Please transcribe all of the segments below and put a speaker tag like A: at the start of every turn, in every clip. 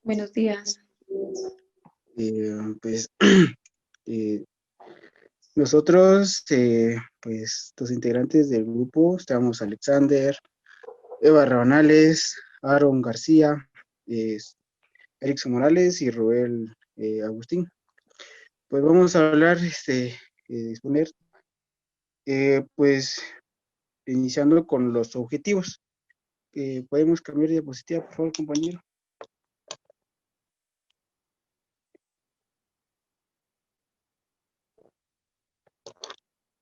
A: Buenos días.
B: Pues eh, nosotros, pues los integrantes del grupo, estamos Alexander, Eva Rabanales, Aaron García, eh, Erickson Morales y Roel Agustín. Pues vamos a hablar, exponer, pues iniciando con los objetivos. ¿Podemos cambiar de diapositiva, por favor, compañero?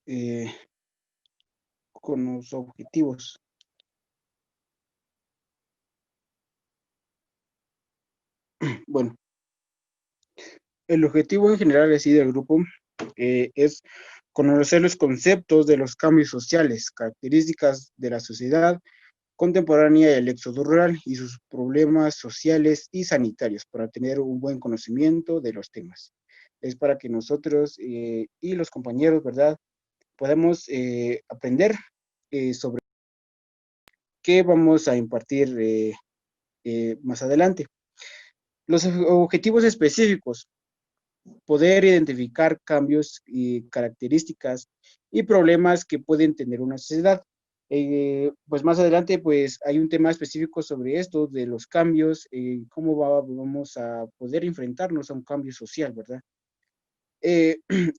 B: Eh, con los objetivos. Bueno, el objetivo en general así del grupo es conocer los conceptos de los cambios sociales, características de la sociedad contemporánea y el éxodo rural y sus problemas sociales y sanitarios para tener un buen conocimiento de los temas. Es para que nosotros y los compañeros, ¿verdad?, podamos aprender sobre qué vamos a impartir más adelante. Los objetivos específicos: poder identificar cambios y características y problemas que pueden tener una sociedad. Pues más adelante pues hay un tema específico sobre esto, de los cambios, cómo vamos a poder enfrentarnos a un cambio social, ¿verdad?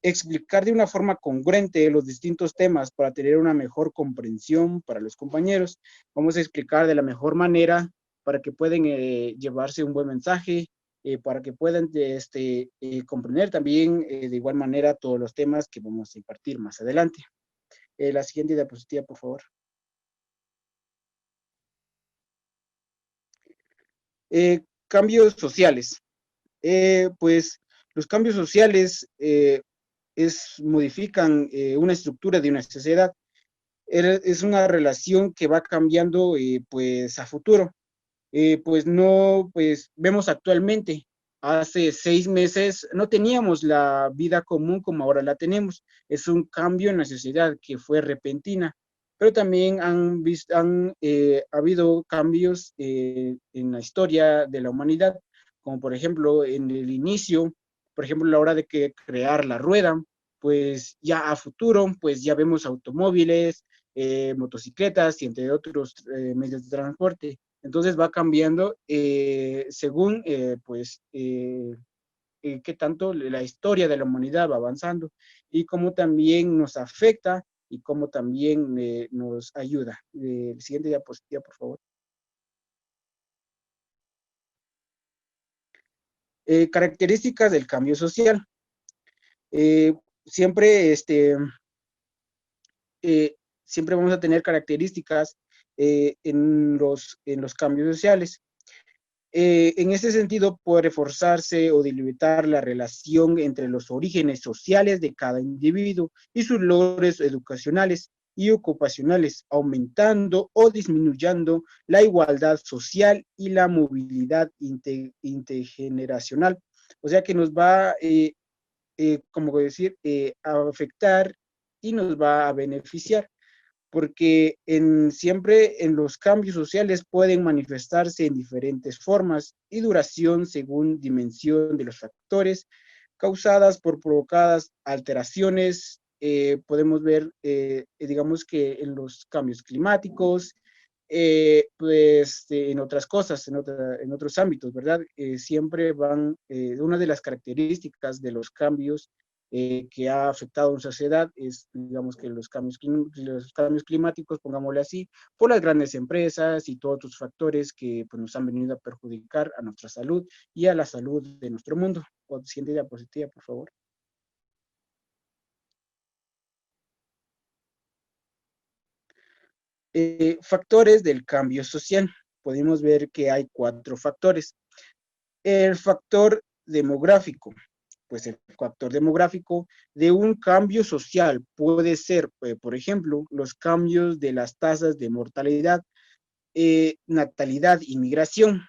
B: Explicar de una forma congruente los distintos temas para tener una mejor comprensión para los compañeros. Vamos a explicar de la mejor manera para que puedan llevarse un buen mensaje, para que puedan comprender también de igual manera todos los temas que vamos a impartir más adelante. La siguiente diapositiva, por favor. Cambios sociales. Pues los cambios sociales modifican una estructura de una sociedad. Es una relación que va cambiando pues a futuro. Pues no, pues vemos actualmente, hace 6 meses no teníamos la vida común como ahora la tenemos. Es un cambio en la sociedad que fue repentina, pero también ha habido cambios en la historia de la humanidad, como por ejemplo en el inicio, por ejemplo a la hora de crear la rueda, pues ya a futuro, pues ya vemos automóviles, motocicletas y entre otros medios de transporte. Entonces va cambiando según qué tanto la historia de la humanidad va avanzando y cómo también nos afecta y cómo también nos ayuda. Siguiente diapositiva, por favor. Características del cambio social. Eh, siempre, siempre vamos a tener características en los cambios sociales. En ese sentido, puede reforzarse o delimitar la relación entre los orígenes sociales de cada individuo y sus logros educacionales y ocupacionales, aumentando o disminuyendo la igualdad social y la movilidad intergeneracional. O sea que nos va, como decir, a afectar y nos va a beneficiar, porque siempre en los cambios sociales pueden manifestarse en diferentes formas y duración según dimensión de los factores causadas por provocadas alteraciones. Podemos ver, digamos que en los cambios climáticos, pues en otras cosas, en otros ámbitos, ¿verdad? Siempre van, una de las características de los cambios que ha afectado a una sociedad es, digamos, que los cambios climáticos, pongámosle así, por las grandes empresas y todos otros factores que pues, nos han venido a perjudicar a nuestra salud y a la salud de nuestro mundo. Siguiente diapositiva, por favor. Factores del cambio social. Podemos ver que hay 4 factores. El factor demográfico. Pues el factor demográfico de un cambio social puede ser, por ejemplo, los cambios de las tasas de mortalidad, natalidad y migración.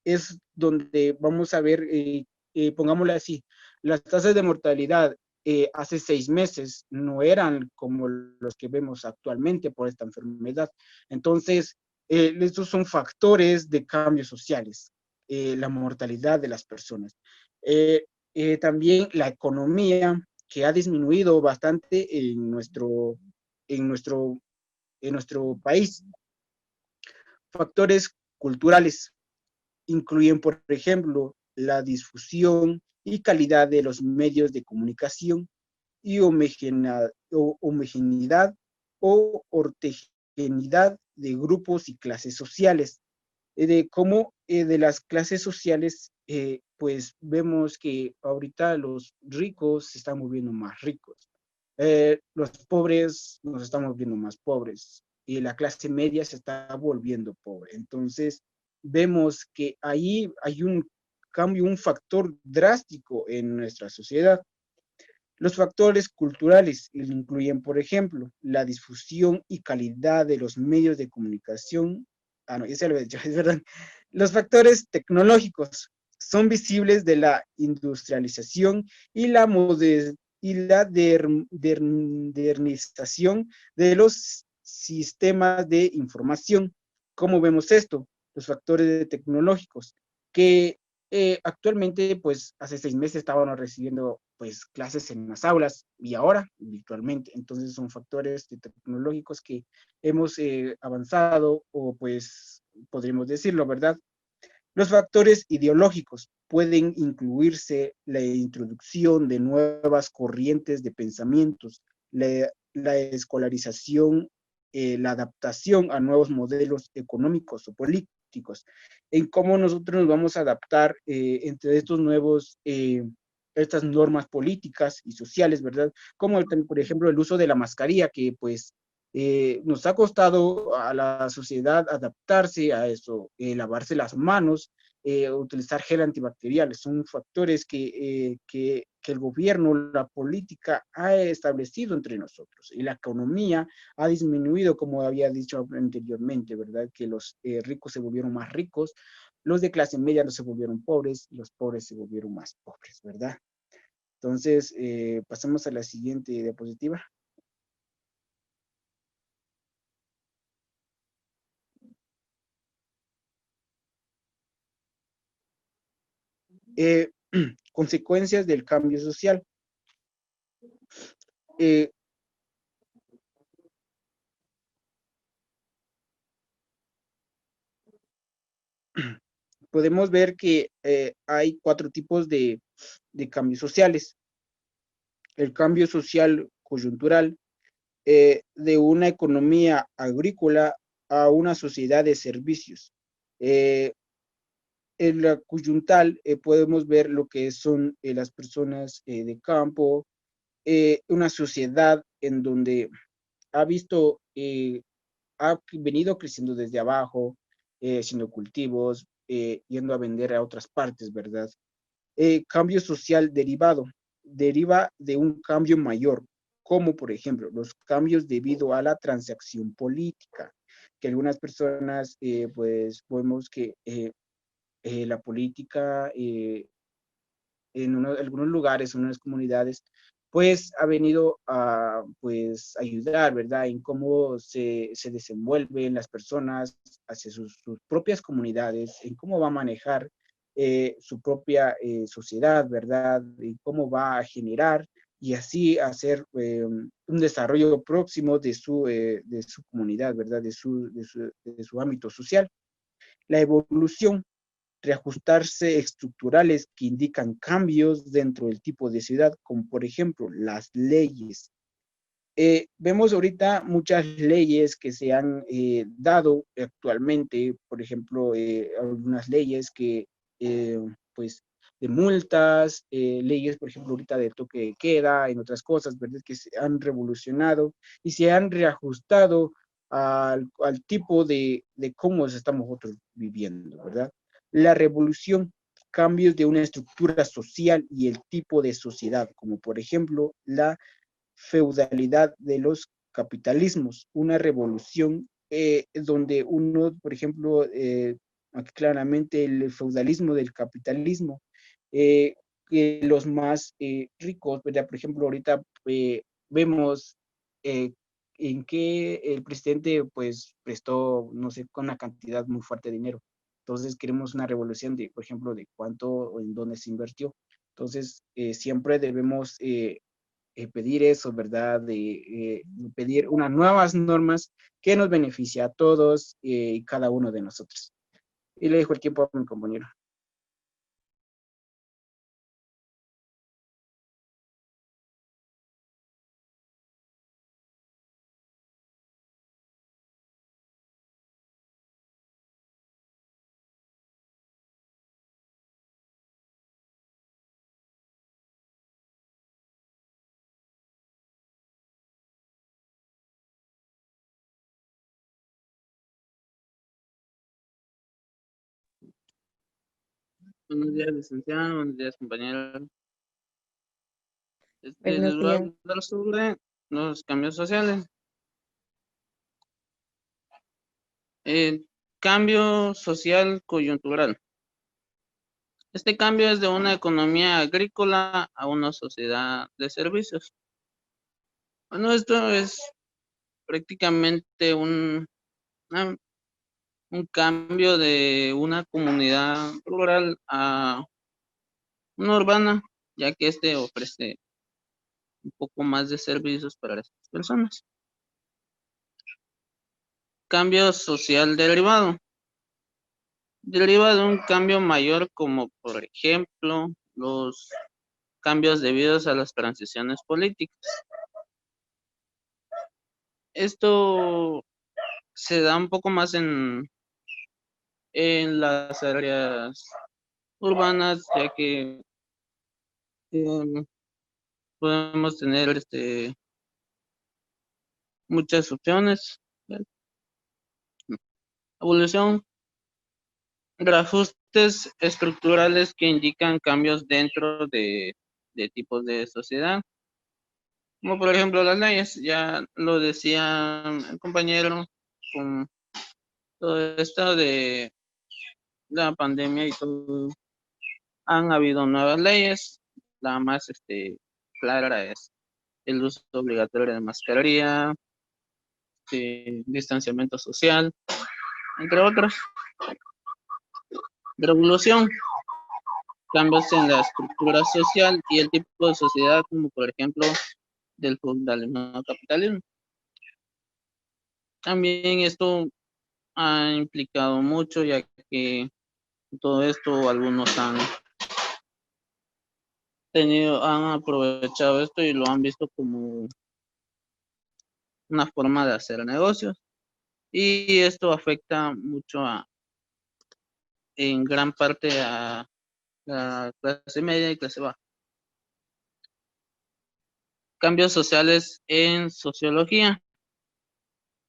B: Es donde vamos a ver, pongámoslo así, las tasas de mortalidad hace 6 meses no eran como los que vemos actualmente por esta enfermedad. Entonces, estos son factores de cambios sociales. la mortalidad de las personas. También la economía, que ha disminuido bastante en nuestro, en nuestro país. Factores culturales incluyen, por ejemplo, la difusión y calidad de los medios de comunicación y homogeneidad o ortogeneidad de grupos y clases sociales. De cómo de las clases sociales, pues vemos que ahorita los ricos se están volviendo más ricos, los pobres nos estamos volviendo más pobres y la clase media se está volviendo pobre. Entonces, vemos que ahí hay un cambio, un factor drástico en nuestra sociedad. Los factores culturales incluyen, por ejemplo, la difusión y calidad de los medios de comunicación. Ah, no, ya se lo he dicho, es verdad. Los factores tecnológicos son visibles de la industrialización y la modernización de los sistemas de información. ¿Cómo vemos esto? Los factores tecnológicos, que actualmente, pues hace 6 meses estábamos recibiendo pues clases en las aulas y ahora virtualmente. Entonces son factores tecnológicos que hemos avanzado o pues podríamos decirlo, ¿verdad? Los factores ideológicos pueden incluirse la introducción de nuevas corrientes de pensamientos, la escolarización, la adaptación a nuevos modelos económicos o políticos, en cómo nosotros nos vamos a adaptar entre estos nuevos, estas normas políticas y sociales, ¿verdad? Como por ejemplo el uso de la mascarilla, que pues nos ha costado a la sociedad adaptarse a eso, lavarse las manos, utilizar gel antibacterial. Son factores que el gobierno, la política ha establecido entre nosotros. Y la economía ha disminuido, como había dicho anteriormente, ¿verdad? Que los ricos se volvieron más ricos, los de clase media no se volvieron pobres, y los pobres se volvieron más pobres, ¿verdad? Entonces, pasamos a la siguiente diapositiva. Eh, consecuencias del cambio social. Eh, podemos ver que hay 4 tipos de cambios sociales. El cambio social coyuntural, de una economía agrícola a una sociedad de servicios. Eh, en la coyuntal podemos ver lo que son las personas de campo, una sociedad en donde ha visto, ha venido creciendo desde abajo, haciendo cultivos, yendo a vender a otras partes, ¿verdad? Cambio social derivado, deriva de un cambio mayor, como por ejemplo los cambios debido a la transacción política, que algunas personas, pues vemos que la política en algunos lugares, en unas comunidades, pues ha venido a pues, ayudar, ¿verdad? En cómo se desenvuelven las personas hacia sus propias comunidades, en cómo va a manejar su propia sociedad, ¿verdad? Y cómo va a generar y así hacer un desarrollo próximo de su comunidad, ¿verdad? De su ámbito social. La evolución, reajustarse estructurales que indican cambios dentro del tipo de ciudad, como por ejemplo las leyes. Vemos ahorita muchas leyes que se han dado actualmente, por ejemplo, algunas leyes que, pues, de multas, leyes, por ejemplo, ahorita de toque de queda, en otras cosas, ¿verdad? Que se han revolucionado y se han reajustado al tipo de cómo estamos nosotros viviendo, ¿verdad? La revolución, cambios de una estructura social y el tipo de sociedad, como por ejemplo la feudalidad de los capitalismos, una revolución donde uno, por ejemplo, aquí claramente el feudalismo del capitalismo, que los más ricos, ¿verdad? Por ejemplo, ahorita vemos eh, en que el presidente pues prestó, no sé, con una cantidad muy fuerte de dinero. Entonces queremos una revolución de, por ejemplo, de cuánto o en dónde se invirtió. Entonces, siempre debemos pedir eso, ¿verdad? Pedir unas nuevas normas que nos beneficie a todos y cada uno de nosotros. Y le dejo el tiempo a mi compañero.
A: Buenos días, licenciado. Buenos días, compañero.
C: Buenos
A: Les voy a
C: días.
A: hablar sobre los cambios sociales. El cambio social coyuntural. Este cambio es de una economía agrícola a una sociedad de servicios. Bueno, esto es prácticamente un cambio de una comunidad rural a una urbana, ya que este ofrece un poco más de servicios para las personas. Cambio social derivado. Deriva de un cambio mayor como, por ejemplo, los cambios debidos a las transiciones políticas. Esto se da un poco más en las áreas urbanas, ya que em, podemos tener muchas opciones. Evolución, reajustes estructurales que indican cambios dentro de tipos de sociedad, como por ejemplo las leyes, ya lo decía el compañero, con todo esto de la pandemia y todo, han habido nuevas leyes. La más clara es el uso obligatorio de mascarilla, distanciamiento social, entre otros. Revolución, cambios en la estructura social y el tipo de sociedad, como por ejemplo del feudalismo al capitalismo. También esto ha implicado mucho, ya que todo esto algunos han aprovechado esto y lo han visto como una forma de hacer negocios. Y esto afecta mucho en gran parte a la clase media y clase baja. Cambios sociales en sociología.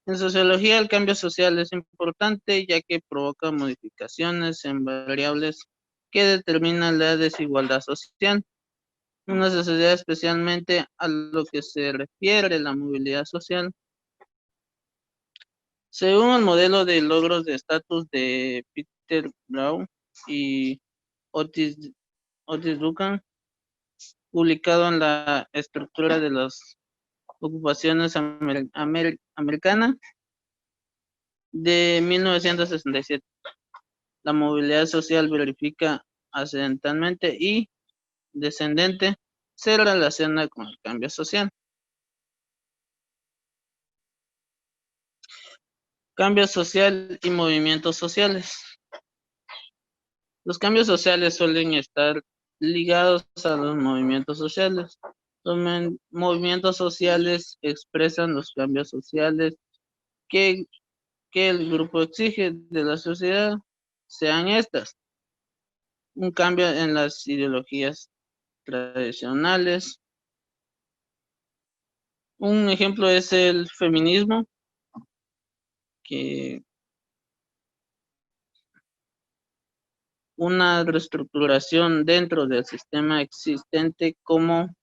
A: En sociología, el cambio social es importante ya que provoca modificaciones en variables que determinan la desigualdad social. Una sociedad, especialmente a lo que se refiere a la movilidad social. Según el modelo de logros de estatus de Peter Brown y Otis, Otis Duncan, publicado en la estructura de las ocupaciones americanas de 1967, la movilidad social verifica ascendentalmente y descendente se relaciona con el cambio social. Cambio social y movimientos sociales. Los cambios sociales suelen estar ligados a los movimientos sociales. Los movimientos sociales expresan los cambios sociales que, que el grupo exige de la sociedad, sean estas: un cambio en las ideologías tradicionales. Un ejemplo es el feminismo, que una reestructuración dentro del sistema existente, como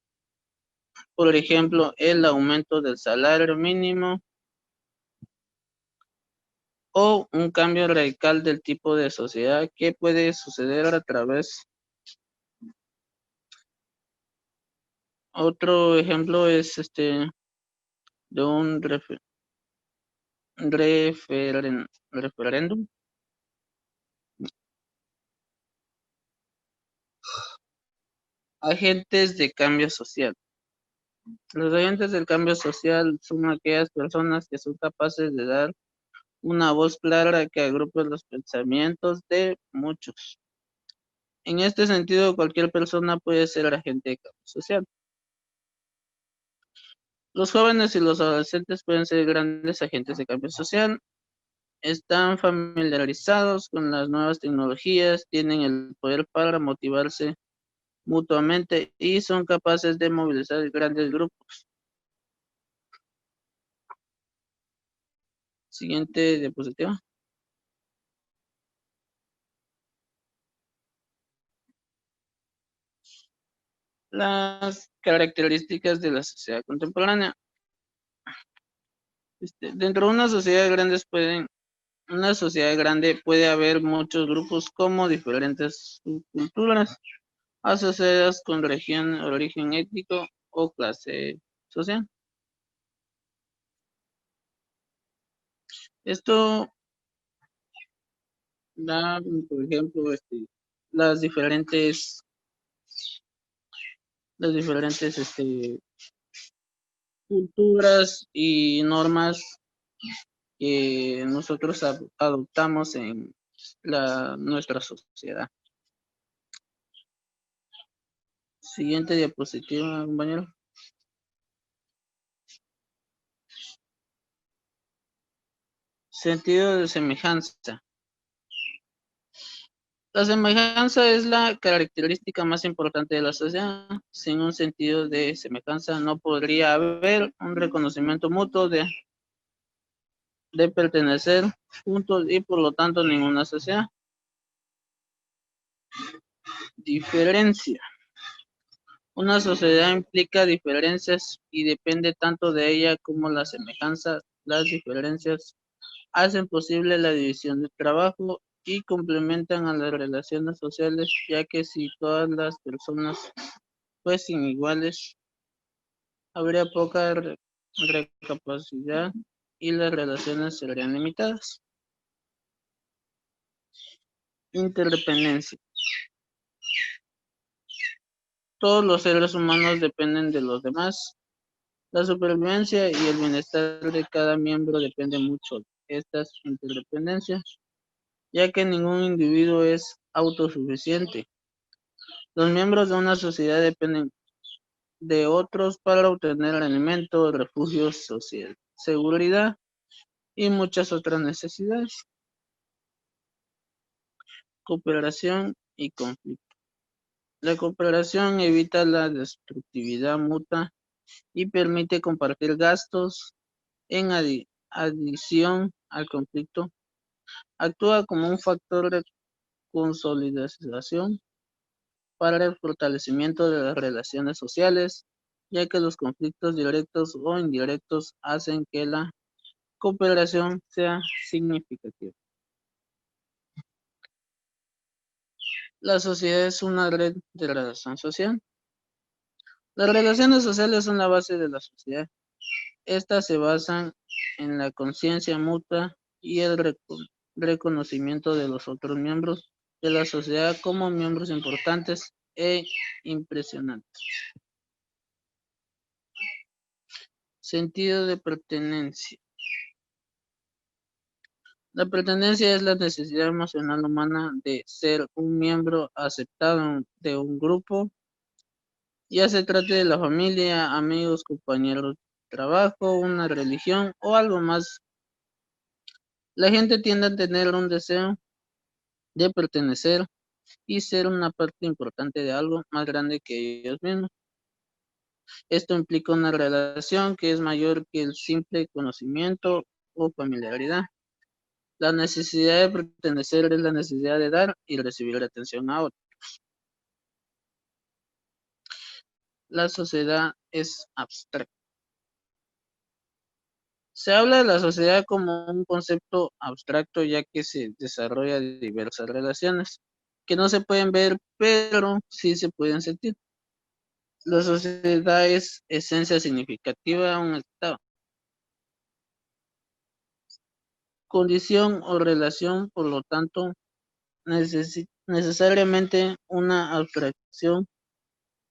A: por ejemplo el aumento del salario mínimo o un cambio radical del tipo de sociedad que puede suceder a través. Otro ejemplo es de un referéndum Agentes de cambio social. Los agentes del cambio social son aquellas personas que son capaces de dar una voz clara que agrupe los pensamientos de muchos. En este sentido, cualquier persona puede ser agente de cambio social. Los jóvenes y los adolescentes pueden ser grandes agentes de cambio social. Están familiarizados con las nuevas tecnologías, tienen el poder para motivarse mutuamente y son capaces de movilizar grandes grupos. Siguiente diapositiva. Las características de la sociedad contemporánea. Dentro de una sociedad grande puede haber muchos grupos como diferentes subculturas asociadas con región, origen étnico o clase social. Esto da, por ejemplo, las diferentes, culturas y normas que nosotros adoptamos en nuestra sociedad. Siguiente diapositiva, compañero. Sentido de semejanza. La semejanza es la característica más importante de la sociedad. Sin un sentido de semejanza no podría haber un reconocimiento mutuo de pertenecer juntos y por lo tanto ninguna sociedad. Diferencia. Una sociedad implica diferencias y depende tanto de ella como la semejanza. Las diferencias hacen posible la división del trabajo y complementan a las relaciones sociales, ya que si todas las personas fuesen iguales, habría poca recapacidad y las relaciones serían limitadas. Interdependencia. Todos los seres humanos dependen de los demás. La supervivencia y el bienestar de cada miembro depende mucho de estas interdependencias, ya que ningún individuo es autosuficiente. Los miembros de una sociedad dependen de otros para obtener alimento, refugio, seguridad y muchas otras necesidades. Cooperación y conflicto. La cooperación evita la destructividad mutua y permite compartir gastos. En adición al conflicto, actúa como un factor de consolidación para el fortalecimiento de las relaciones sociales, ya que los conflictos directos o indirectos hacen que la cooperación sea significativa. La sociedad es una red de relación social. Las relaciones sociales son la base de la sociedad. Estas se basan en la conciencia mutua y el reconocimiento de los otros miembros de la sociedad como miembros importantes e impresionantes. Sentido de pertenencia. La pertenencia es la necesidad emocional humana de ser un miembro aceptado de un grupo, ya se trate de la familia, amigos, compañeros de trabajo, una religión o algo más. La gente tiende a tener un deseo de pertenecer y ser una parte importante de algo más grande que ellos mismos. Esto implica una relación que es mayor que el simple conocimiento o familiaridad. La necesidad de pertenecer es la necesidad de dar y recibir atención a otros. La sociedad es abstracta. Se habla de la sociedad como un concepto abstracto ya que se desarrolla diversas relaciones que no se pueden ver, pero sí se pueden sentir. La sociedad es esencia significativa de un estado. Condición o relación, por lo tanto, necesariamente una abstracción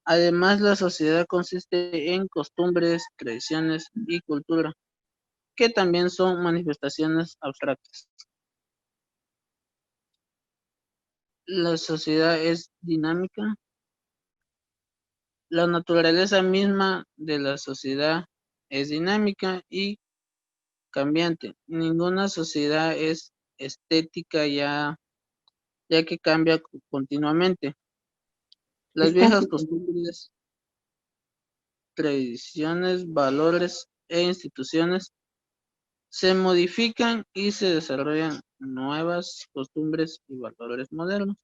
A: Además, la sociedad consiste en costumbres, tradiciones y cultura, que también son manifestaciones abstractas. La sociedad es dinámica. La naturaleza misma de la sociedad es dinámica y cambiante. Ninguna sociedad es estética ya que cambia continuamente. Las viejas costumbres, tradiciones, valores e instituciones se modifican y se desarrollan nuevas costumbres y valores modernos.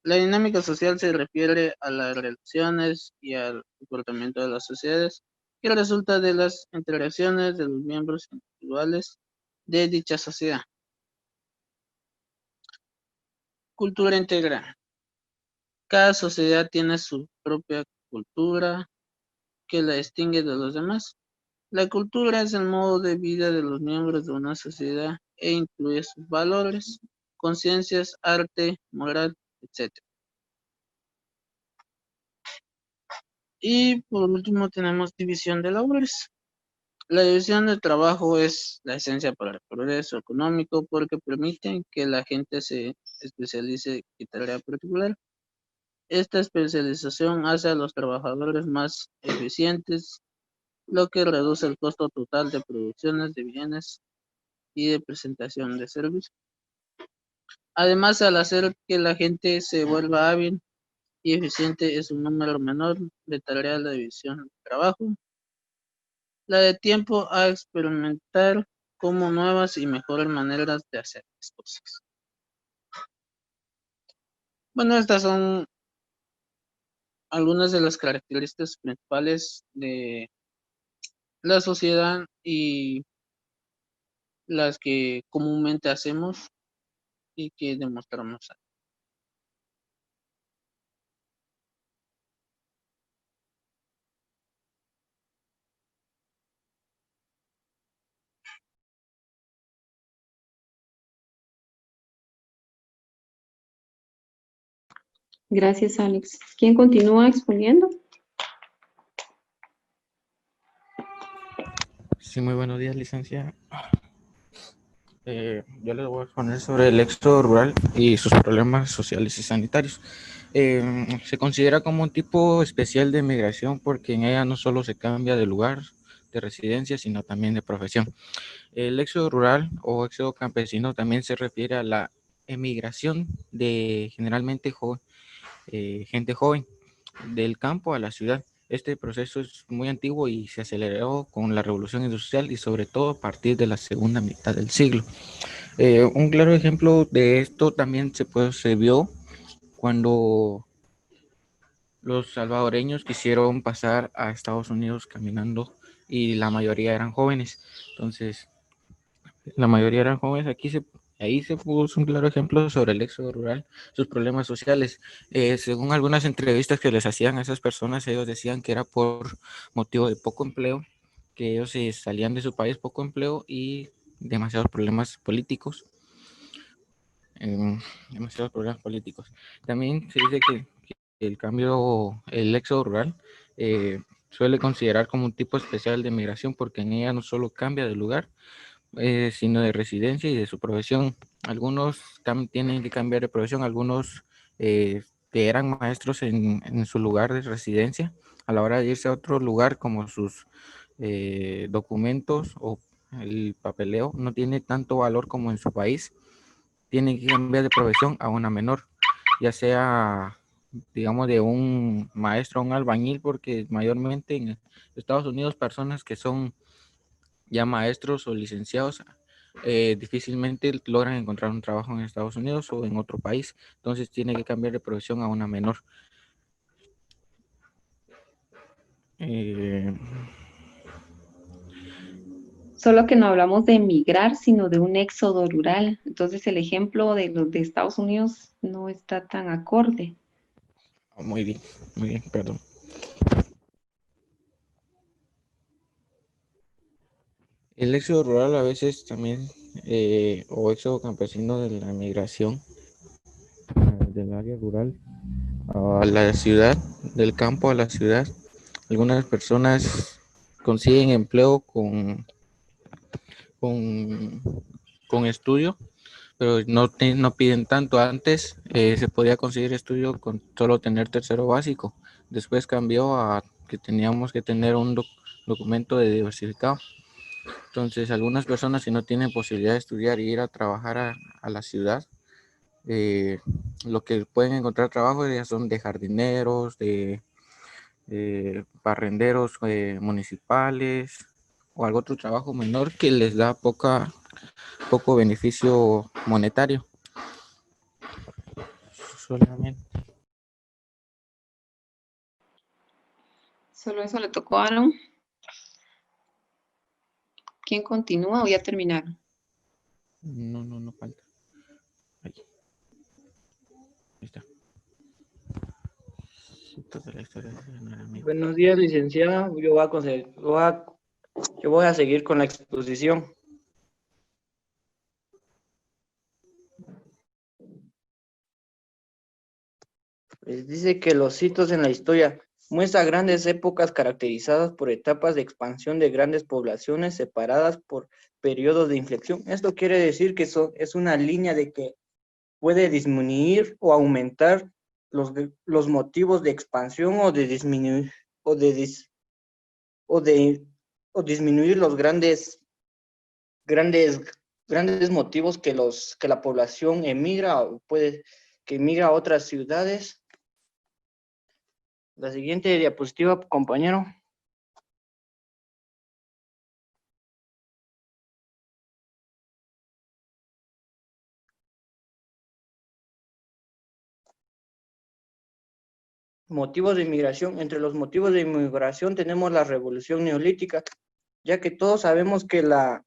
A: La dinámica social se refiere a las relaciones y al comportamiento de las sociedades que resulta de las interacciones de los miembros individuales de dicha sociedad. Cultura integral. Cada sociedad tiene su propia cultura que la distingue de los demás. La cultura es el modo de vida de los miembros de una sociedad e incluye sus valores, conciencias, arte, moral, etc. Y por último tenemos división de labores. La división de trabajo es la esencia para el progreso económico porque permite que la gente se especialice en tarea particular. Esta especialización hace a los trabajadores más eficientes, lo que reduce el costo total de producciones de bienes y de presentación de servicios. Además, al hacer que la gente se vuelva hábil y eficiente es un número menor de tareas, la división del trabajo, la de tiempo a experimentar como nuevas y mejores maneras de hacer las cosas. Bueno, estas son algunas de las características principales de la sociedad y las que comúnmente hacemos y que demostramos.
C: Gracias, Alex. ¿Quién continúa exponiendo?
D: Sí, muy buenos días, licencia. Yo les voy a exponer sobre el éxodo rural y sus problemas sociales y sanitarios. Se considera como un tipo especial de migración porque en ella no solo se cambia de lugar de residencia, sino también de profesión. El éxodo rural o éxodo campesino también se refiere a la emigración de generalmente gente joven del campo a la ciudad. Este proceso es muy antiguo y se aceleró con la revolución industrial y sobre todo a partir de la segunda mitad del siglo. Un claro ejemplo de esto también se vio cuando los salvadoreños quisieron pasar a Estados Unidos caminando y la mayoría eran jóvenes. Entonces, la mayoría eran jóvenes. Ahí se puso un claro ejemplo sobre el éxodo rural, sus problemas sociales. Según algunas entrevistas que les hacían a esas personas, ellos decían que era por motivo de poco empleo, que ellos se salían de su país, poco empleo y demasiados problemas políticos. Demasiados problemas políticos. También se dice que el éxodo rural suele considerar como un tipo especial de migración porque en ella no solo cambia de lugar, sino de residencia y de su profesión. Algunos tienen que cambiar de profesión, algunos que eran maestros en su lugar de residencia, a la hora de irse a otro lugar como sus documentos o el papeleo no tiene tanto valor como en su país, tienen que cambiar de profesión a una menor, ya sea digamos de un maestro a un albañil, porque mayormente en Estados Unidos personas que son ya maestros o licenciados difícilmente logran encontrar un trabajo en Estados Unidos o en otro país, entonces tiene que cambiar de profesión a una menor.
C: Solo que no hablamos de emigrar, sino de un éxodo rural. Entonces el ejemplo de los de Estados Unidos no está tan acorde.
D: Muy bien, perdón. El éxodo rural a veces también, o éxodo campesino de la migración del área rural a la ciudad, del campo a la ciudad. Algunas personas consiguen empleo con, con estudio, pero no piden tanto. Antes se podía conseguir estudio con solo tener tercero básico. Después cambió a que teníamos que tener un documento de diversificado. Entonces, algunas personas, si no tienen posibilidad de estudiar y ir a trabajar a la ciudad, lo que pueden encontrar trabajo ya son de jardineros, de barrenderos municipales o algún otro trabajo menor que les da poco beneficio monetario. Solamente.
C: Solo eso le tocó a Aaron. ¿Quién continúa o ya terminaron?
D: No falta. Ahí está. Toda la historia no era mío.
E: Buenos días, licenciada. Yo voy a seguir con la exposición. Les dice que los hitos en la historia muestra grandes épocas caracterizadas por etapas de expansión de grandes poblaciones separadas por periodos de inflexión. Esto quiere decir que es una línea de que puede disminuir o aumentar los motivos de expansión o de disminuir o disminuir los grandes motivos que la población emigra o que emigra a otras ciudades. La siguiente diapositiva, compañero. Motivos de inmigración. Entre los motivos de inmigración tenemos la revolución neolítica, ya que todos sabemos que la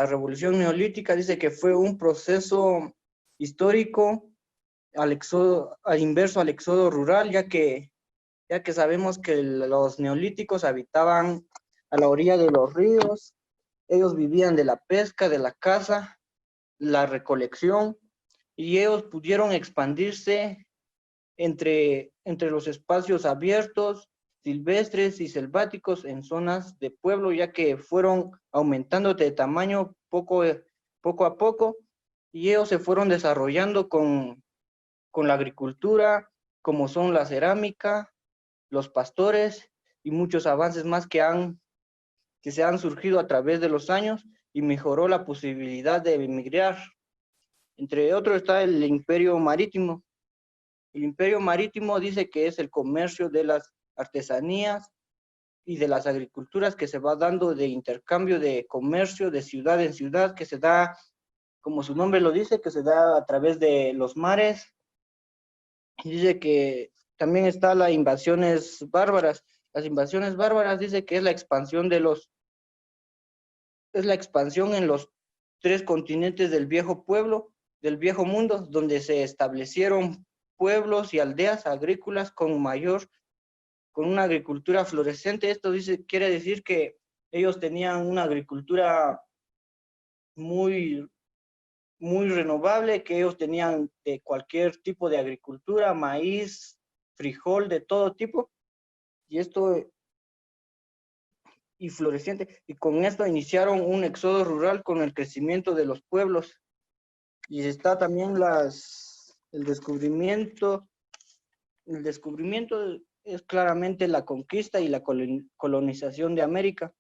E: revolución neolítica dice que fue un proceso histórico inverso al éxodo rural, ya que sabemos que los neolíticos habitaban a la orilla de los ríos, ellos vivían de la pesca, de la caza, la recolección, y ellos pudieron expandirse entre los espacios abiertos, silvestres y selváticos en zonas de pueblo, ya que fueron aumentando de tamaño poco a poco, y ellos se fueron desarrollando con la agricultura, como son la cerámica, los pastores y muchos avances más que se han surgido a través de los años y mejoró la posibilidad de emigrar. Entre otros está el imperio marítimo. El imperio marítimo dice que es el comercio de las artesanías y de las agriculturas que se va dando de intercambio de comercio de ciudad en ciudad, que se da, como su nombre lo dice, que se da a través de los mares. Dice que también está las invasiones bárbaras. Las invasiones bárbaras dice que es la expansión en los 3 continentes del viejo mundo, donde se establecieron pueblos y aldeas agrícolas con una agricultura florescente. Esto quiere decir que ellos tenían una agricultura muy renovable, que ellos tenían de cualquier tipo de agricultura, maíz, frijol, de todo tipo, y floreciente, y con esto iniciaron un éxodo rural con el crecimiento de los pueblos. Y está también el descubrimiento es claramente la conquista y la colonización de América.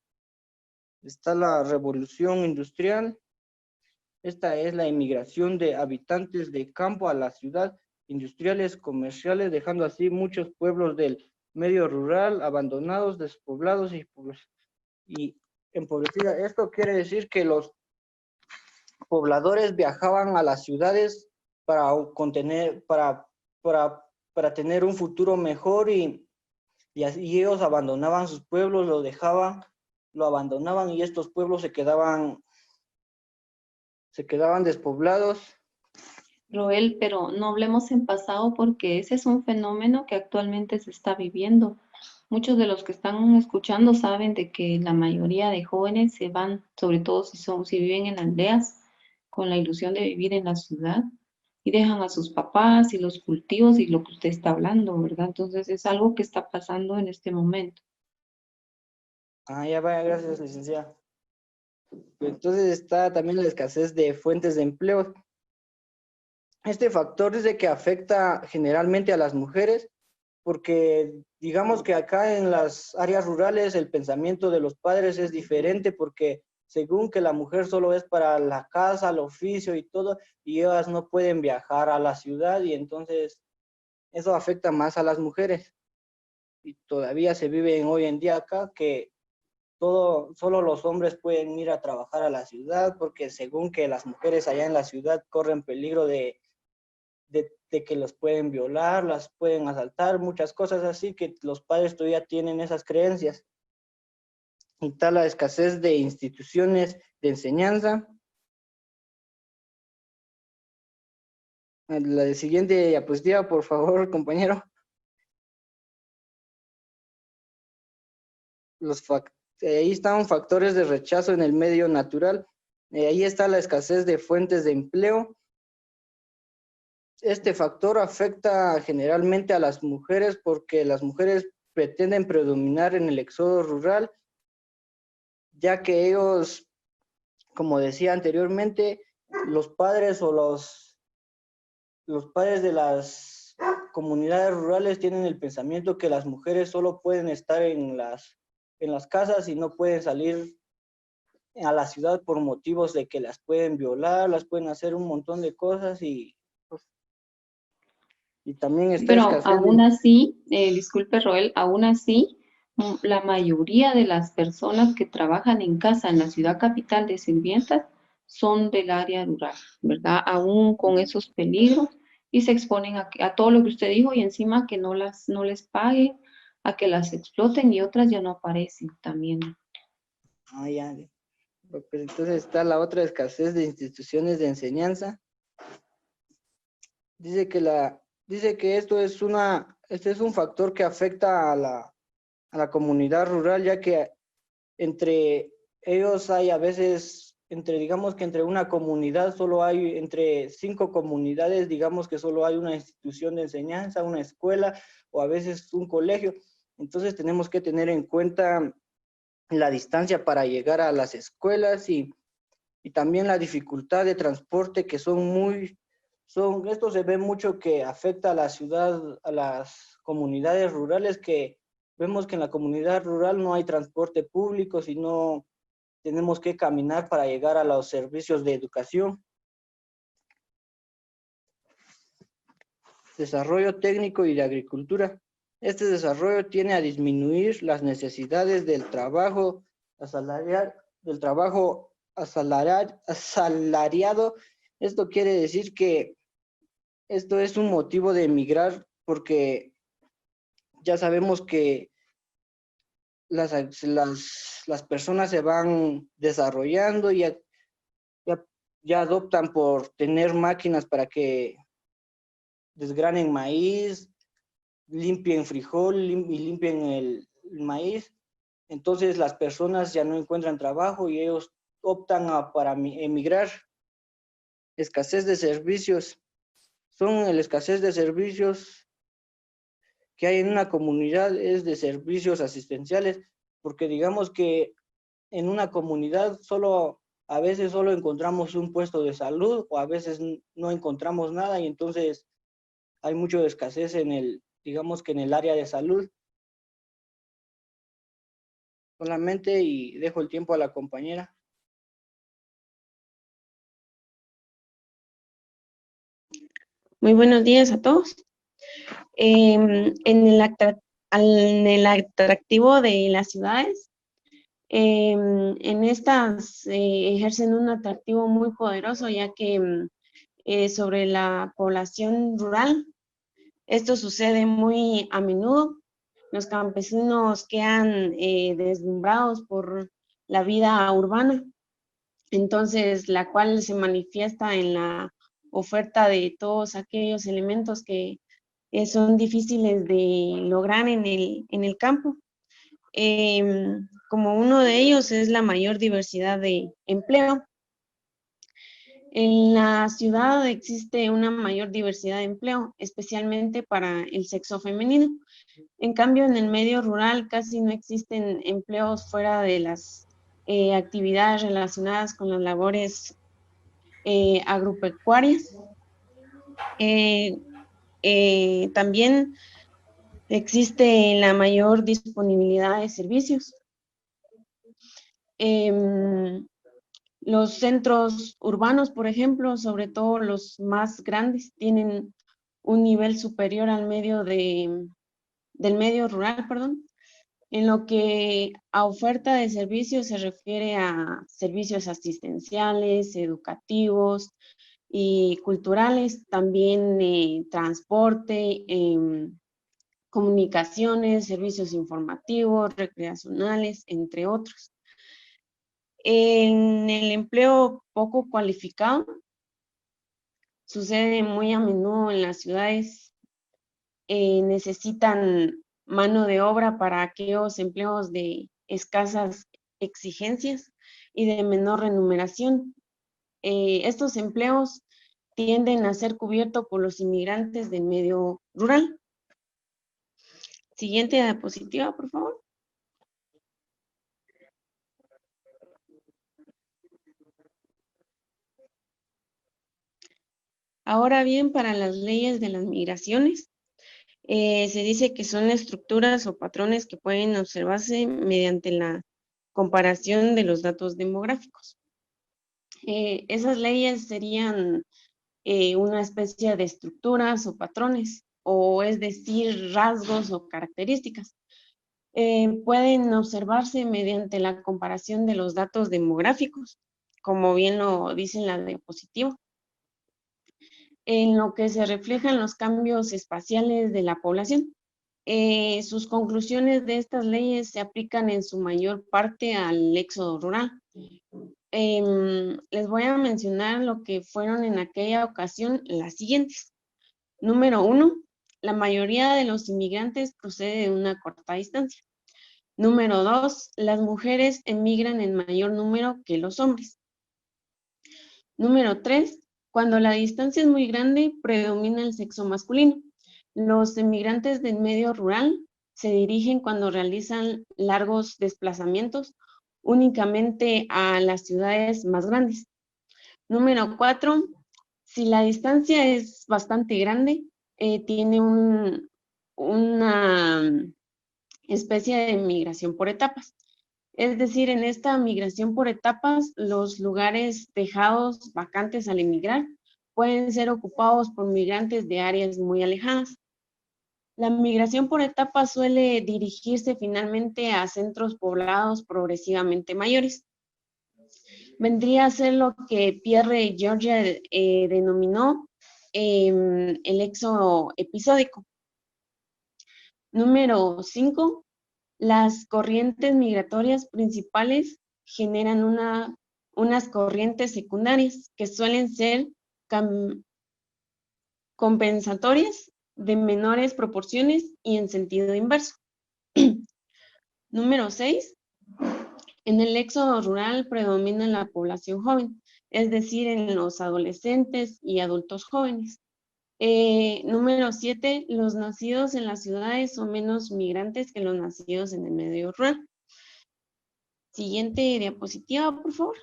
E: Está la revolución industrial. Esta es la inmigración de habitantes de campo a la ciudad, industriales, comerciales, dejando así muchos pueblos del medio rural abandonados, despoblados y empobrecidos. Esto quiere decir que los pobladores viajaban a las ciudades para tener un futuro mejor y ellos abandonaban sus pueblos, lo abandonaban y estos pueblos se quedaban despoblados.
C: Roel, pero no hablemos en pasado porque ese es un fenómeno que actualmente se está viviendo. Muchos de los que están escuchando saben de que la mayoría de jóvenes se van, sobre todo si viven en aldeas, con la ilusión de vivir en la ciudad. y dejan a sus papás y los cultivos y lo que usted está hablando, ¿verdad? Entonces es algo que está pasando en este momento.
E: Ah, ya vaya, gracias, licenciada. Entonces está también la escasez de fuentes de empleo. Este factor es de que afecta generalmente a las mujeres, porque digamos que acá en las áreas rurales el pensamiento de los padres es diferente, porque según que la mujer solo es para la casa, el oficio y todo, y ellas no pueden viajar a la ciudad, y entonces eso afecta más a las mujeres. Y todavía se vive hoy en día acá que solo los hombres pueden ir a trabajar a la ciudad, porque según que las mujeres allá en la ciudad corren peligro de que los pueden violar, las pueden asaltar, muchas cosas así, que los padres todavía tienen esas creencias. Y tal la escasez de instituciones de enseñanza. La siguiente diapositiva, por favor, compañero. Ahí están factores de rechazo en el medio natural. Ahí está la escasez de fuentes de empleo. Este factor afecta generalmente a las mujeres porque las mujeres pretenden predominar en el éxodo rural, ya que ellos, como decía anteriormente, los padres o los padres de las comunidades rurales tienen el pensamiento que las mujeres solo pueden estar en las casas y no pueden salir a la ciudad por motivos de que las pueden violar, las pueden hacer un montón de cosas y también está
C: Pero
E: escasez
C: aún así, disculpe Roel, aún así, la mayoría de las personas que trabajan en casa en la ciudad capital de Sirvientas son del área rural, ¿verdad? Aún con esos peligros y se exponen a todo lo que usted dijo y encima que no les paguen, a que las exploten y otras ya no aparecen también.
E: Ya. Pues entonces está la otra escasez de instituciones de enseñanza. Dice que este es un factor que afecta a la comunidad rural, ya que entre ellos hay a veces, digamos que entre una comunidad solo hay, entre 5 comunidades, digamos que solo hay una institución de enseñanza, una escuela o a veces un colegio. Entonces tenemos que tener en cuenta la distancia para llegar a las escuelas y también la dificultad de transporte que esto se ve mucho que afecta a la ciudad, a las comunidades rurales, que vemos que en la comunidad rural no hay transporte público, sino tenemos que caminar para llegar a los servicios de educación. Desarrollo técnico y de agricultura. Este desarrollo tiene a disminuir las necesidades del trabajo asalariado. Esto quiere decir que esto es un motivo de emigrar porque ya sabemos que las personas se van desarrollando y ya adoptan por tener máquinas para que desgranen maíz, limpien frijol y limpien el maíz. Entonces las personas ya no encuentran trabajo y ellos optan para emigrar. Escasez de servicios. La escasez de servicios que hay en una comunidad es de servicios asistenciales, porque digamos que en una comunidad a veces solo encontramos un puesto de salud o a veces no encontramos nada y entonces hay mucha escasez digamos que en el área de salud. Solamente y dejo el tiempo a la compañera.
F: Muy buenos días a todos. En el atractivo de las ciudades, en estas ejercen un atractivo muy poderoso, ya que sobre la población rural, esto sucede muy a menudo. Los campesinos quedan deslumbrados por la vida urbana, entonces la cual se manifiesta en la oferta de todos aquellos elementos que son difíciles de lograr en el campo. Como uno de ellos es la mayor diversidad de empleo. En la ciudad existe una mayor diversidad de empleo, especialmente para el sexo femenino. En cambio, en el medio rural casi no existen empleos fuera de las actividades relacionadas con las labores agropecuarias. También existe la mayor disponibilidad de servicios. Los centros urbanos, por ejemplo, sobre todo los más grandes, tienen un nivel superior al del medio rural, perdón. En lo que a oferta de servicios se refiere a servicios asistenciales, educativos y culturales, también transporte, comunicaciones, servicios informativos, recreacionales, entre otros. En el empleo poco cualificado, sucede muy a menudo en las ciudades, necesitan mano de obra para aquellos empleos de escasas exigencias y de menor remuneración. Estos empleos tienden a ser cubiertos por los inmigrantes del medio rural. Siguiente diapositiva, por favor. Ahora bien, para las leyes de las migraciones, se dice que son estructuras o patrones que pueden observarse mediante la comparación de los datos demográficos. Esas leyes serían una especie de estructuras o patrones, o es decir, rasgos o características. Pueden observarse mediante la comparación de los datos demográficos, como bien lo dice en la diapositiva, en lo que se reflejan los cambios espaciales de la población. Sus conclusiones de estas leyes se aplican en su mayor parte al éxodo rural. Les voy a mencionar lo que fueron en aquella ocasión las siguientes. Número 1, la mayoría de los inmigrantes procede de una corta distancia. Número 2, las mujeres emigran en mayor número que los hombres. Número 3, cuando la distancia es muy grande, predomina el sexo masculino. Los emigrantes del medio rural se dirigen cuando realizan largos desplazamientos únicamente a las ciudades más grandes. Número 4, si la distancia es bastante grande, tiene una especie de migración por etapas. Es decir, en esta migración por etapas, los lugares dejados vacantes al emigrar pueden ser ocupados por migrantes de áreas muy alejadas. La migración por etapas suele dirigirse finalmente a centros poblados progresivamente mayores. Vendría a ser lo que Pierre George denominó el éxodo episódico. Número 5. Las corrientes migratorias principales generan unas corrientes secundarias que suelen ser compensatorias de menores proporciones y en sentido inverso. Número 6. En el éxodo rural predomina la población joven, es decir, en los adolescentes y adultos jóvenes. Número 7, los nacidos en las ciudades son menos migrantes que los nacidos en el medio rural. Siguiente diapositiva, por favor.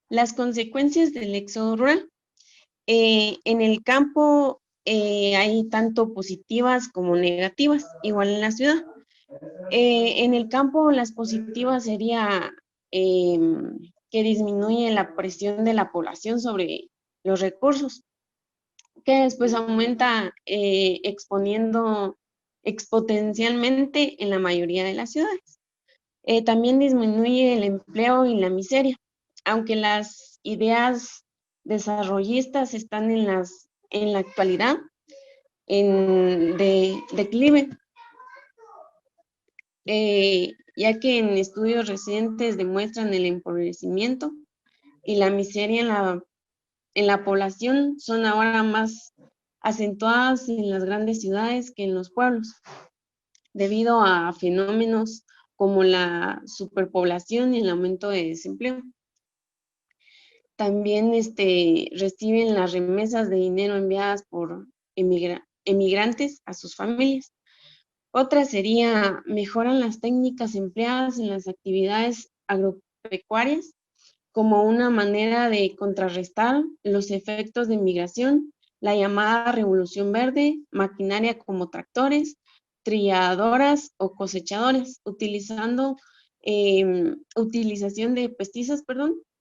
F: Las consecuencias del éxodo rural. En el campo hay tanto positivas como negativas, igual en la ciudad. En el campo las positivas sería que disminuye la presión de la población sobre los recursos, que después aumenta exponiendo exponencialmente en la mayoría de las ciudades. También disminuye el empleo y la miseria, aunque las ideas desarrollistas están en la actualidad en declive, ya que en estudios recientes demuestran el empobrecimiento y la miseria en la población son ahora más acentuadas en las grandes ciudades que en los pueblos, debido a fenómenos como la superpoblación y el aumento de desempleo. también reciben las remesas de dinero enviadas por emigrantes a sus familias. Otra sería, mejoran las técnicas empleadas en las actividades agropecuarias como una manera de contrarrestar los efectos de migración, la llamada revolución verde, maquinaria como tractores, trilladoras o cosechadoras, utilización de pesticidas,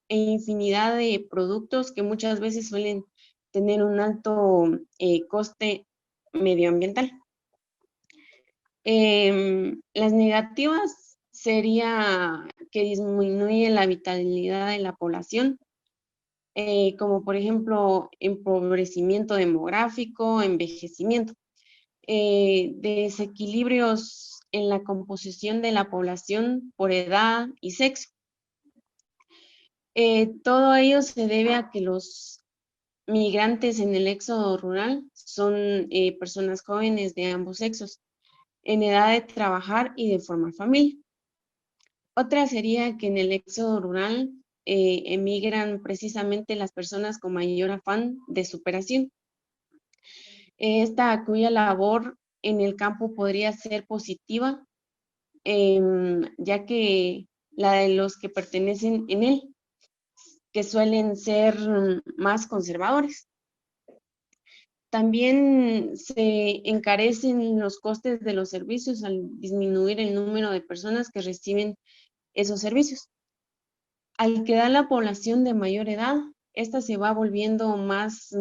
F: e infinidad de productos que muchas veces suelen tener un alto coste medioambiental. Las negativas sería que disminuye la vitalidad de la población, como por ejemplo empobrecimiento demográfico, envejecimiento, desequilibrios en la composición de la población por edad y sexo. Todo ello se debe a que los migrantes en el éxodo rural son personas jóvenes de ambos sexos, en edad de trabajar y de formar familia. Otra sería que en el éxodo rural emigran precisamente las personas con mayor afán de superación. Esta cuya labor en el campo podría ser positiva, ya que la de los que pertenecen en él, que suelen ser más conservadores. También se encarecen los costes de los servicios al disminuir el número de personas que reciben esos servicios. Al quedar la población de mayor edad, esta se va volviendo más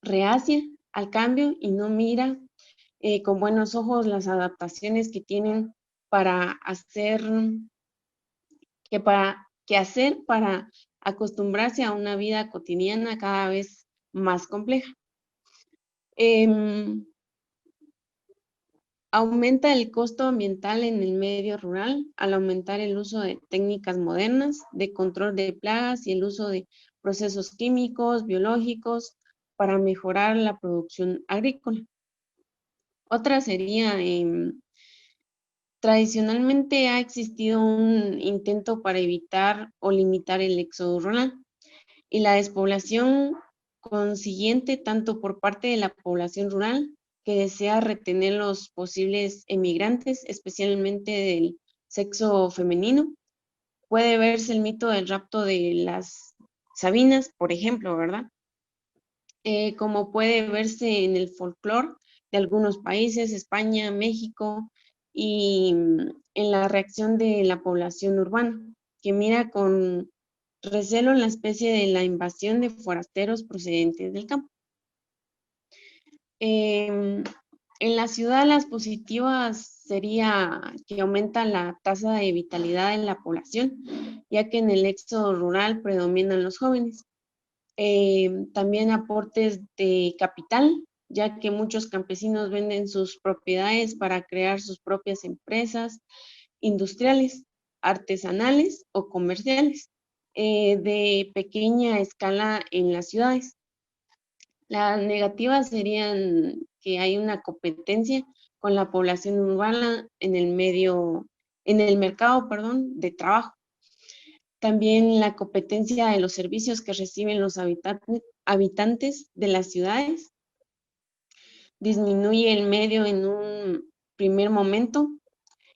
F: reacia al cambio y no mira con buenos ojos las adaptaciones que tienen para hacer para acostumbrarse a una vida cotidiana cada vez más compleja. Aumenta el costo ambiental en el medio rural al aumentar el uso de técnicas modernas de control de plagas y el uso de procesos químicos, biológicos para mejorar la producción agrícola. Otra sería, tradicionalmente ha existido un intento para evitar o limitar el éxodo rural y la despoblación consiguiente tanto por parte de la población rural que desea retener los posibles emigrantes, especialmente del sexo femenino. Puede verse el mito del rapto de las Sabinas, por ejemplo, ¿verdad? Como puede verse en el folclore de algunos países, España, México, y en la reacción de la población urbana, que mira con recelo la especie de la invasión de forasteros procedentes del campo. En la ciudad las positivas sería que aumenta la tasa de vitalidad en la población, ya que en el éxodo rural predominan los jóvenes. También aportes de capital, ya que muchos campesinos venden sus propiedades para crear sus propias empresas industriales, artesanales o comerciales, de pequeña escala en las ciudades. Las negativas serían que hay una competencia con la población urbana en el mercado, de trabajo. También la competencia de los servicios que reciben los habitantes de las ciudades disminuye el medio en un primer momento,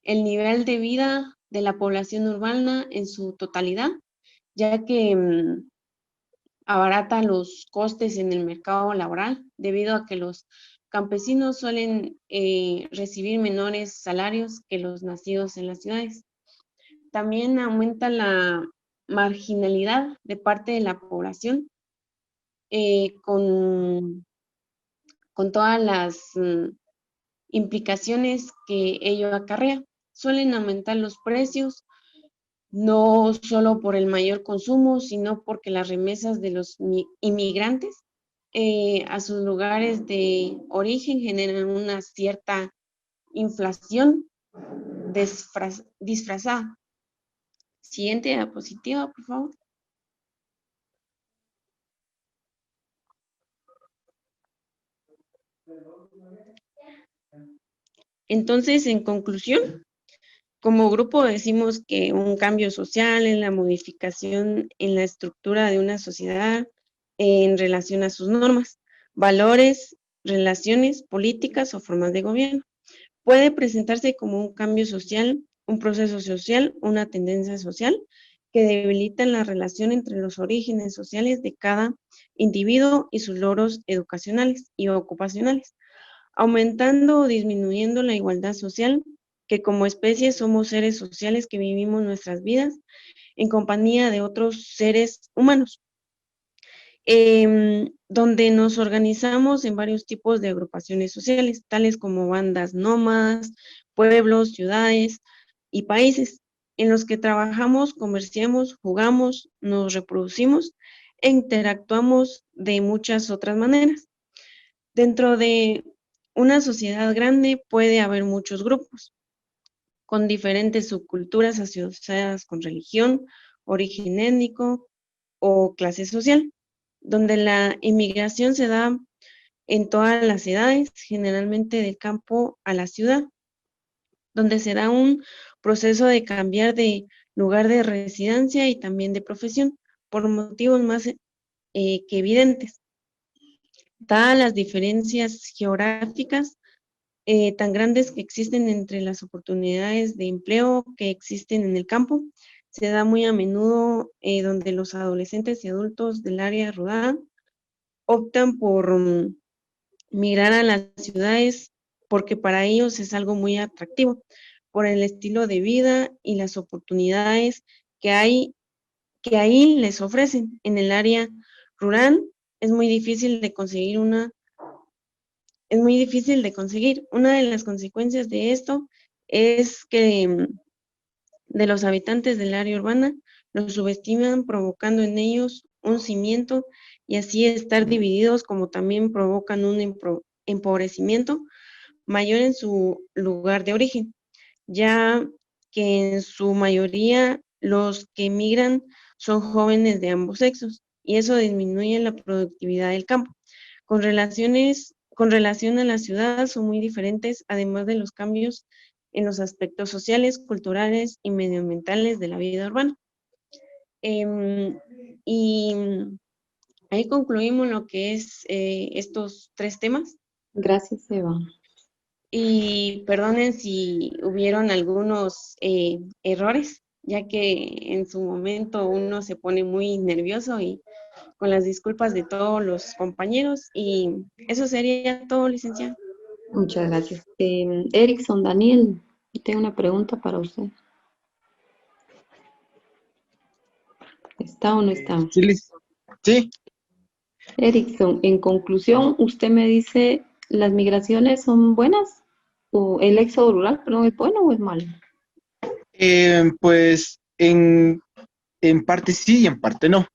F: el nivel de vida de la población urbana en su totalidad, ya que abarata los costes en el mercado laboral debido a que los campesinos suelen recibir menores salarios que los nacidos en las ciudades. También aumenta la marginalidad de parte de la población con todas las implicaciones que ello acarrea. Suelen aumentar los precios, no solo por el mayor consumo, sino porque las remesas de los inmigrantes a sus lugares de origen generan una cierta inflación disfrazada. Siguiente diapositiva, por favor. Entonces, en conclusión, Como grupo decimos que un cambio social es la modificación en la estructura de una sociedad en relación a sus normas, valores, relaciones, políticas o formas de gobierno. Puede presentarse como un cambio social, un proceso social, una tendencia social que debilita la relación entre los orígenes sociales de cada individuo y sus logros educacionales y ocupacionales, aumentando o disminuyendo la igualdad social, que como especie somos seres sociales que vivimos nuestras vidas en compañía de otros seres humanos, donde nos organizamos en varios tipos de agrupaciones sociales, tales como bandas nómadas, pueblos, ciudades y países, en los que trabajamos, comerciamos, jugamos, nos reproducimos e interactuamos de muchas otras maneras. Dentro de una sociedad grande puede haber muchos grupos, con diferentes subculturas asociadas con religión, origen étnico o clase social, donde la inmigración se da en todas las edades, generalmente del campo a la ciudad, donde se da un proceso de cambiar de lugar de residencia y también de profesión, por motivos más que evidentes. Dadas las diferencias geográficas tan grandes que existen entre las oportunidades de empleo que existen en el campo, se da muy a menudo donde los adolescentes y adultos del área rural optan por migrar a las ciudades porque para ellos es algo muy atractivo, por el estilo de vida y las oportunidades que ahí les ofrecen. En el área rural es muy difícil de conseguir es muy difícil de conseguir. Una de las consecuencias de esto es que de los habitantes del área urbana los subestiman, provocando en ellos un cimiento y así estar divididos, como también provocan un empobrecimiento mayor en su lugar de origen, ya que en su mayoría los que emigran son jóvenes de ambos sexos y eso disminuye la productividad del campo. Con relación a la ciudad son muy diferentes, además de los cambios en los aspectos sociales, culturales y medioambientales de la vida urbana. Y ahí concluimos lo que es estos 3 temas.
C: Gracias, Eva.
F: Y perdonen si hubieron algunos errores, ya que en su momento uno se pone muy nervioso y con las disculpas de todos los compañeros. Y eso sería todo, licenciado.
C: Muchas gracias. Erickson, Daniel, tengo una pregunta para usted. ¿Está o no está?
B: Sí,
C: Erickson, en conclusión, usted me dice, ¿las migraciones son buenas? ¿O el éxodo rural, perdón, es bueno o es malo?
B: pues en parte sí y en parte no.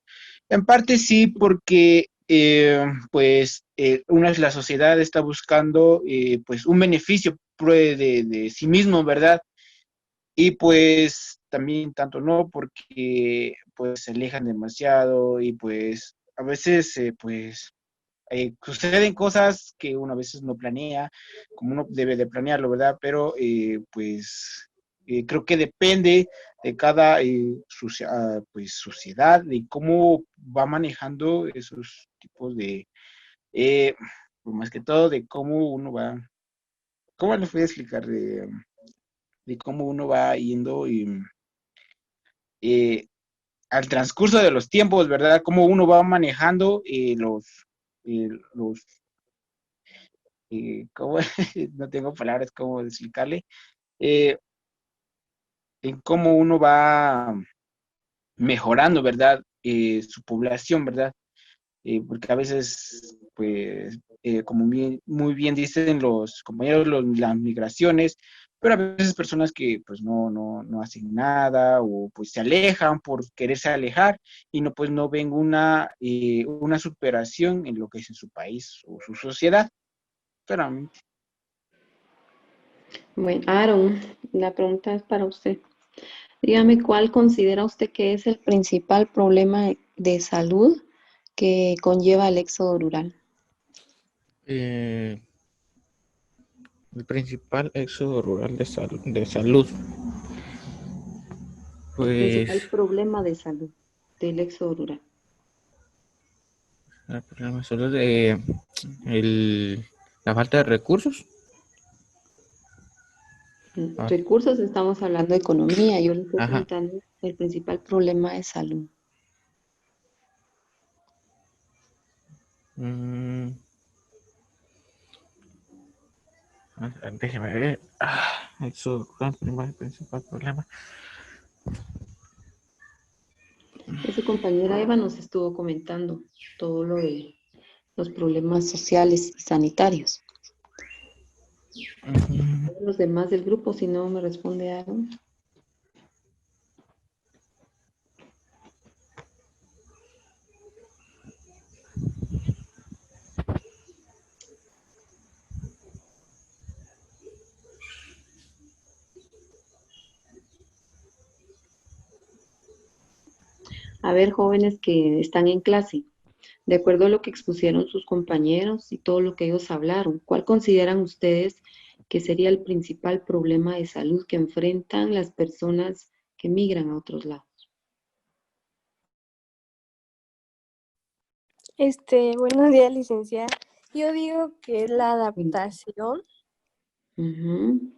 B: En parte sí, porque la sociedad está buscando pues un beneficio de sí mismo, ¿verdad? Y pues también tanto no, porque pues se alejan demasiado y pues a veces suceden cosas que uno a veces no planea, como uno debe de planearlo, ¿verdad? Pero creo que depende de cada sociedad, de cómo va manejando esos tipos pues más que todo de cómo uno va, ¿cómo les voy a explicar? De cómo uno va yendo eh, al transcurso de los tiempos, ¿verdad? Cómo uno va manejando los ¿cómo? No tengo palabras cómo explicarle, eh, en cómo uno va mejorando, ¿verdad? Su población, ¿verdad? Porque a veces, pues, como muy bien dicen los compañeros, las migraciones, pero a veces personas que pues no hacen nada o pues se alejan por quererse alejar y no pues no ven una superación en lo que es en su país o su sociedad. Pero
C: Bueno, Aaron, la pregunta es para usted. Dígame, ¿cuál considera usted que es el principal problema de salud que conlleva el éxodo rural?
D: El principal éxodo rural de salud
C: Principal
D: Pues,
C: problema de salud del éxodo rural.
D: el problema solo de la falta de recursos. Ah,
C: Recursos, estamos hablando de economía. Yo le estoy
D: ajá.
C: preguntando el principal problema de salud.
D: Mm, déjeme ver. Eso es el principal problema.
C: Su compañera Eva nos estuvo comentando todo lo de los problemas sociales y sanitarios.
D: Mm,
C: Los demás del grupo, si no me responde algo. A ver, jóvenes que están en clase, de acuerdo a lo que expusieron sus compañeros y todo lo que ellos hablaron, ¿cuál consideran ustedes que sería el principal problema de salud que enfrentan las personas que migran a otros lados?
G: Buenos días, licenciada. Yo digo que es la adaptación.
C: Ujú.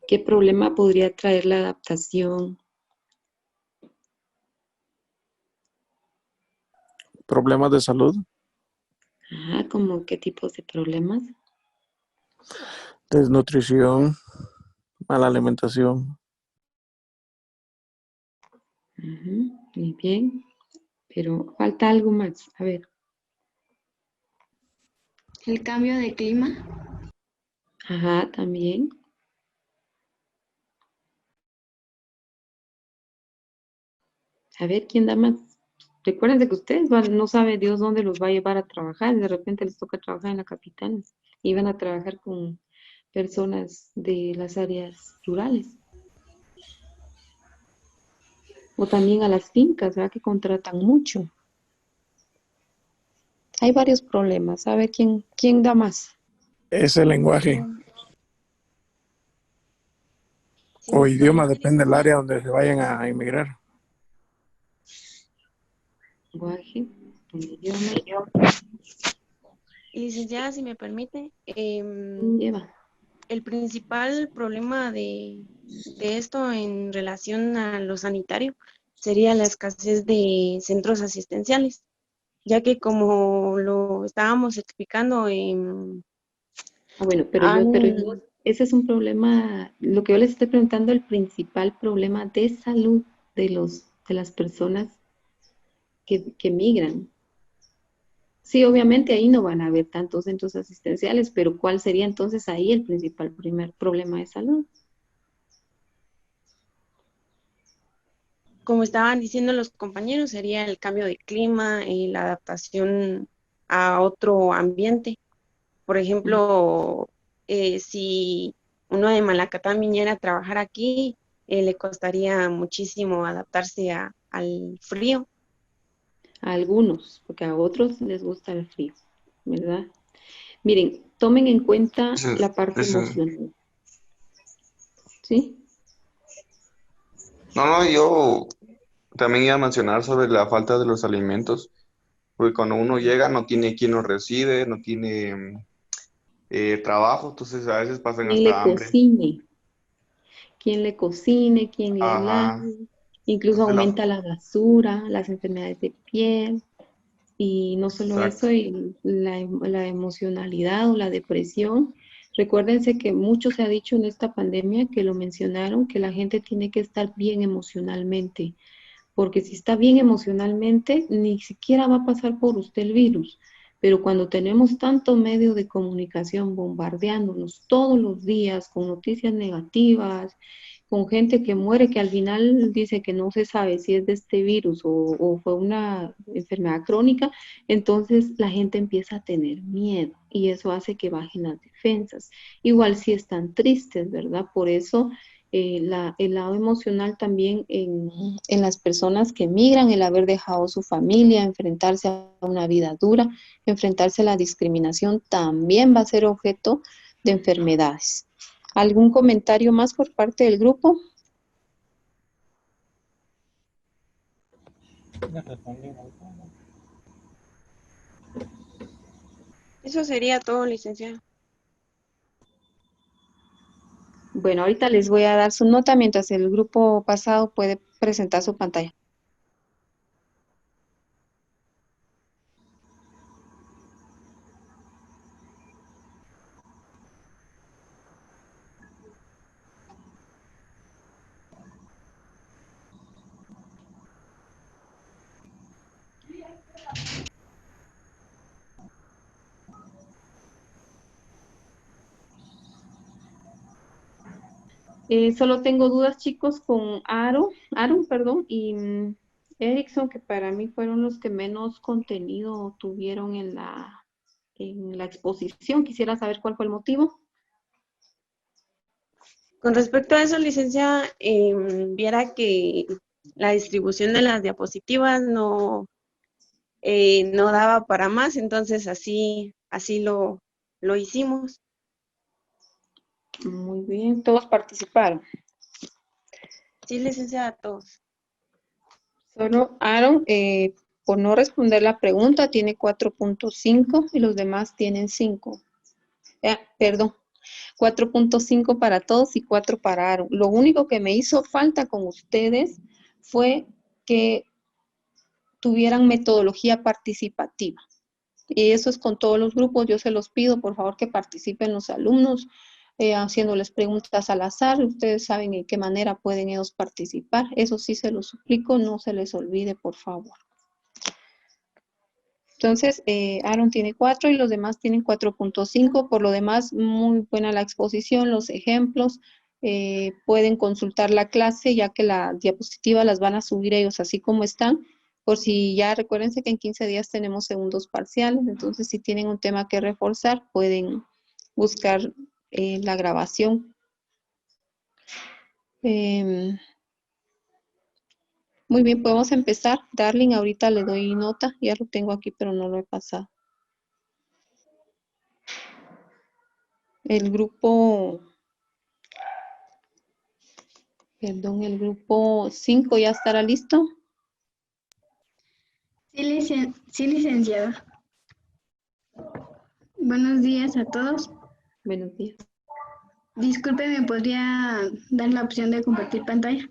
C: ¿Qué problema podría traer la adaptación?
H: Problemas de salud,
C: Ajá, ¿como qué tipos de problemas?
H: desnutrición, mala alimentación.
C: Ujú, muy bien, pero falta algo más. A ver,
I: El cambio de clima,
C: ajá, también. A ver, ¿quién da más? Recuérdense que ustedes no sabe Dios dónde los va a llevar a trabajar. De repente les toca trabajar en la capital y van a trabajar con personas de las áreas rurales. O también a las fincas, ¿verdad? Que contratan mucho. Hay varios problemas. A ver, ¿quién da más?
H: Ese lenguaje
G: Si
H: o
G: me
H: idioma
G: permite,
H: depende del
G: licenciada.
H: área donde se vayan a emigrar.
C: Lenguaje, el idioma,
G: Licenciada, si me permite,
C: lleva.
G: el principal problema de esto en relación a lo sanitario sería la escasez de centros asistenciales, ya que como lo estábamos explicando,
C: Ah, bueno,
G: han-
C: ese es un problema, lo que yo les estoy preguntando, el principal problema de salud de las personas que migran. Sí, obviamente ahí no van a haber tantos centros asistenciales, pero ¿cuál sería entonces ahí el principal primer problema de salud?
G: como estaban diciendo los compañeros, sería el cambio de clima y la adaptación a otro ambiente. Por ejemplo, si uno de Malacatán viniera a trabajar aquí, le costaría muchísimo adaptarse al frío.
C: A algunos, porque a otros les gusta el frío, ¿verdad? Miren, tomen en cuenta
J: Ese-
C: la parte
J: ese-
C: emocional, ¿sí?
J: No, no, yo también iba a mencionar sobre la falta de los alimentos, porque cuando uno llega no tiene quien lo recibe, no tiene trabajo, entonces a veces pasan
C: ¿Quién le
J: hasta hambre.
C: cocine? ¿Quién le cocine? ¿Quién le
J: Ajá.
C: lave? Incluso
J: Entonces
C: aumenta la basura, las enfermedades de piel. Y no solo
J: exacto.
C: eso, y la emocionalidad o la depresión. Recuérdense que mucho se ha dicho en esta pandemia, que lo mencionaron, que la gente tiene que estar bien emocionalmente, porque si está bien emocionalmente, ni siquiera va a pasar por usted el virus. Pero cuando tenemos tantos medios de comunicación bombardeándonos todos los días con noticias negativas, con gente que muere, que al final dice que no se sabe si es de este virus o fue una enfermedad crónica, entonces la gente empieza a tener miedo y eso hace que bajen las defensas. Igual si están tristes, ¿verdad? Por eso el lado emocional también en las personas que migran, el haber dejado su familia, enfrentarse a una vida dura, enfrentarse a la discriminación, también va a ser objeto de enfermedades. ¿Algún comentario más por parte del grupo?
G: Eso sería todo, licenciada.
C: Bueno, ahorita les voy a dar su nota mientras el grupo pasado puede presentar su pantalla. Solo tengo dudas, chicos, con Aaron, perdón, y Erickson, que para mí fueron los que menos contenido tuvieron en la exposición. Quisiera saber cuál fue el motivo.
G: Con respecto a eso, licenciada, viera que la distribución de las diapositivas no daba para más, entonces así lo hicimos.
C: Muy bien, todos participaron.
G: Sí, licenciada, todos.
C: Solo Aaron, por no responder la pregunta, tiene 4.5 y los demás tienen 5. Perdón, 4.5 para todos y 4 para Aaron. Lo único que me hizo falta con ustedes fue que tuvieran metodología participativa. Y eso es con todos los grupos. Yo se los pido, por favor, que participen los alumnos, haciéndoles preguntas al azar. Ustedes saben en qué manera pueden ellos participar. Eso sí se los suplico, no se les olvide, por favor. Entonces, Aaron tiene 4 y los demás tienen 4.5. Por lo demás, muy buena la exposición, los ejemplos. Pueden consultar la clase, ya que la diapositiva las van a subir ellos así como están. Por si ya recuérdense que en 15 días tenemos segundos parciales. Entonces, si tienen un tema que reforzar, pueden buscar la grabación. Muy bien, podemos empezar. Darling, ahorita le doy nota. Ya lo tengo aquí, pero no lo he pasado. El grupo 5 ya estará listo.
I: Sí, licenciada. Buenos días a todos.
C: Buenos días.
I: Disculpe, ¿me podría dar la opción de compartir pantalla?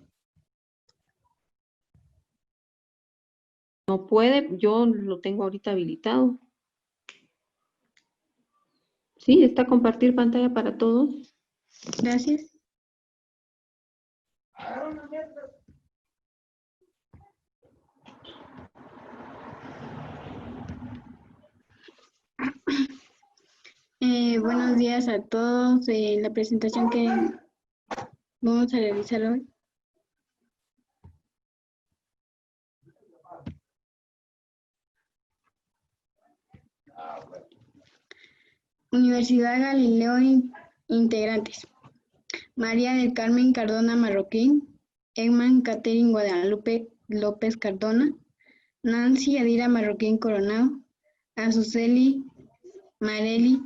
C: No puede, yo lo tengo ahorita habilitado. Sí, está compartir pantalla para todos.
I: Gracias. Buenos días a todos. La presentación que vamos a realizar hoy. Universidad Galileo integrantes. María del Carmen Cardona Marroquín, Egman Catherine Guadalupe López Cardona, Nancy Adira Marroquín Coronado, Azuceli Mareli,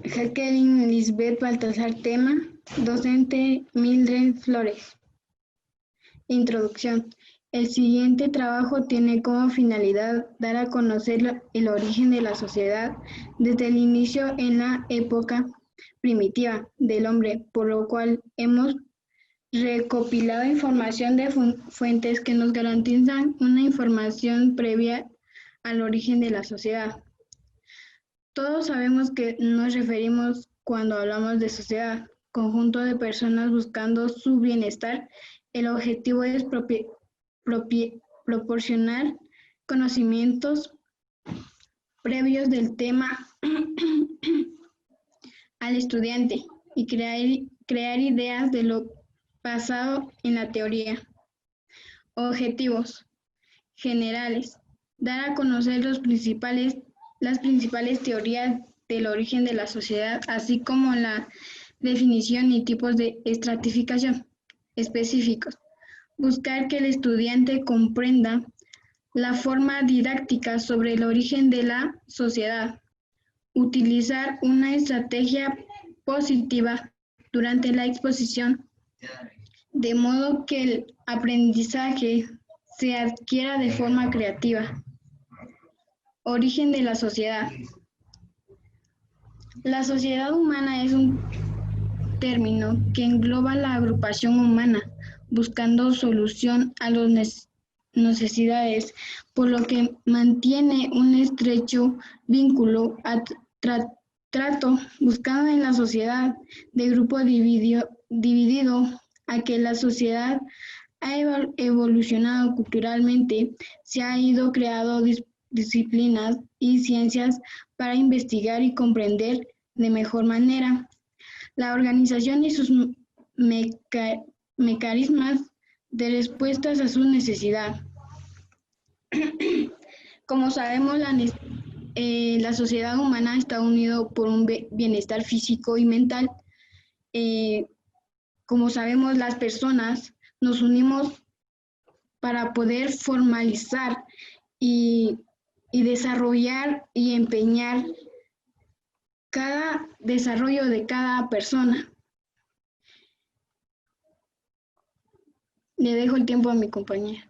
I: Jacqueline Lisbeth Baltasar Tema, docente Mildred Flores. Introducción. El siguiente trabajo tiene como finalidad dar a conocer el origen de la sociedad desde el inicio en la época primitiva del hombre, por lo cual hemos recopilado información de fuentes que nos garantizan una información previa al origen de la sociedad. Todos sabemos que nos referimos cuando hablamos de sociedad, conjunto de personas buscando su bienestar. El objetivo es proporcionar conocimientos previos del tema al estudiante y crear ideas de lo pasado en la teoría. Objetivos generales. Dar a conocer las principales teorías del origen de la sociedad, así como la definición y tipos de estratificación específicos. Buscar que el estudiante comprenda la forma didáctica sobre el origen de la sociedad, utilizar una estrategia positiva durante la exposición, de modo que el aprendizaje se adquiera de forma creativa. Origen de la sociedad. La sociedad humana es un término que engloba la agrupación humana, buscando solución a las necesidades, por lo que mantiene un estrecho vínculo a trato buscado en la sociedad de grupo dividido a que la sociedad ha evolucionado culturalmente, se ha ido creando disciplinas y ciencias para investigar y comprender de mejor manera la organización y sus mecanismos de respuestas a su necesidad. Como sabemos, la sociedad humana está unida por un bienestar físico y mental. Como sabemos, las personas nos unimos para poder formalizar y desarrollar y empeñar cada desarrollo de cada persona. Le dejo el tiempo a mi compañera.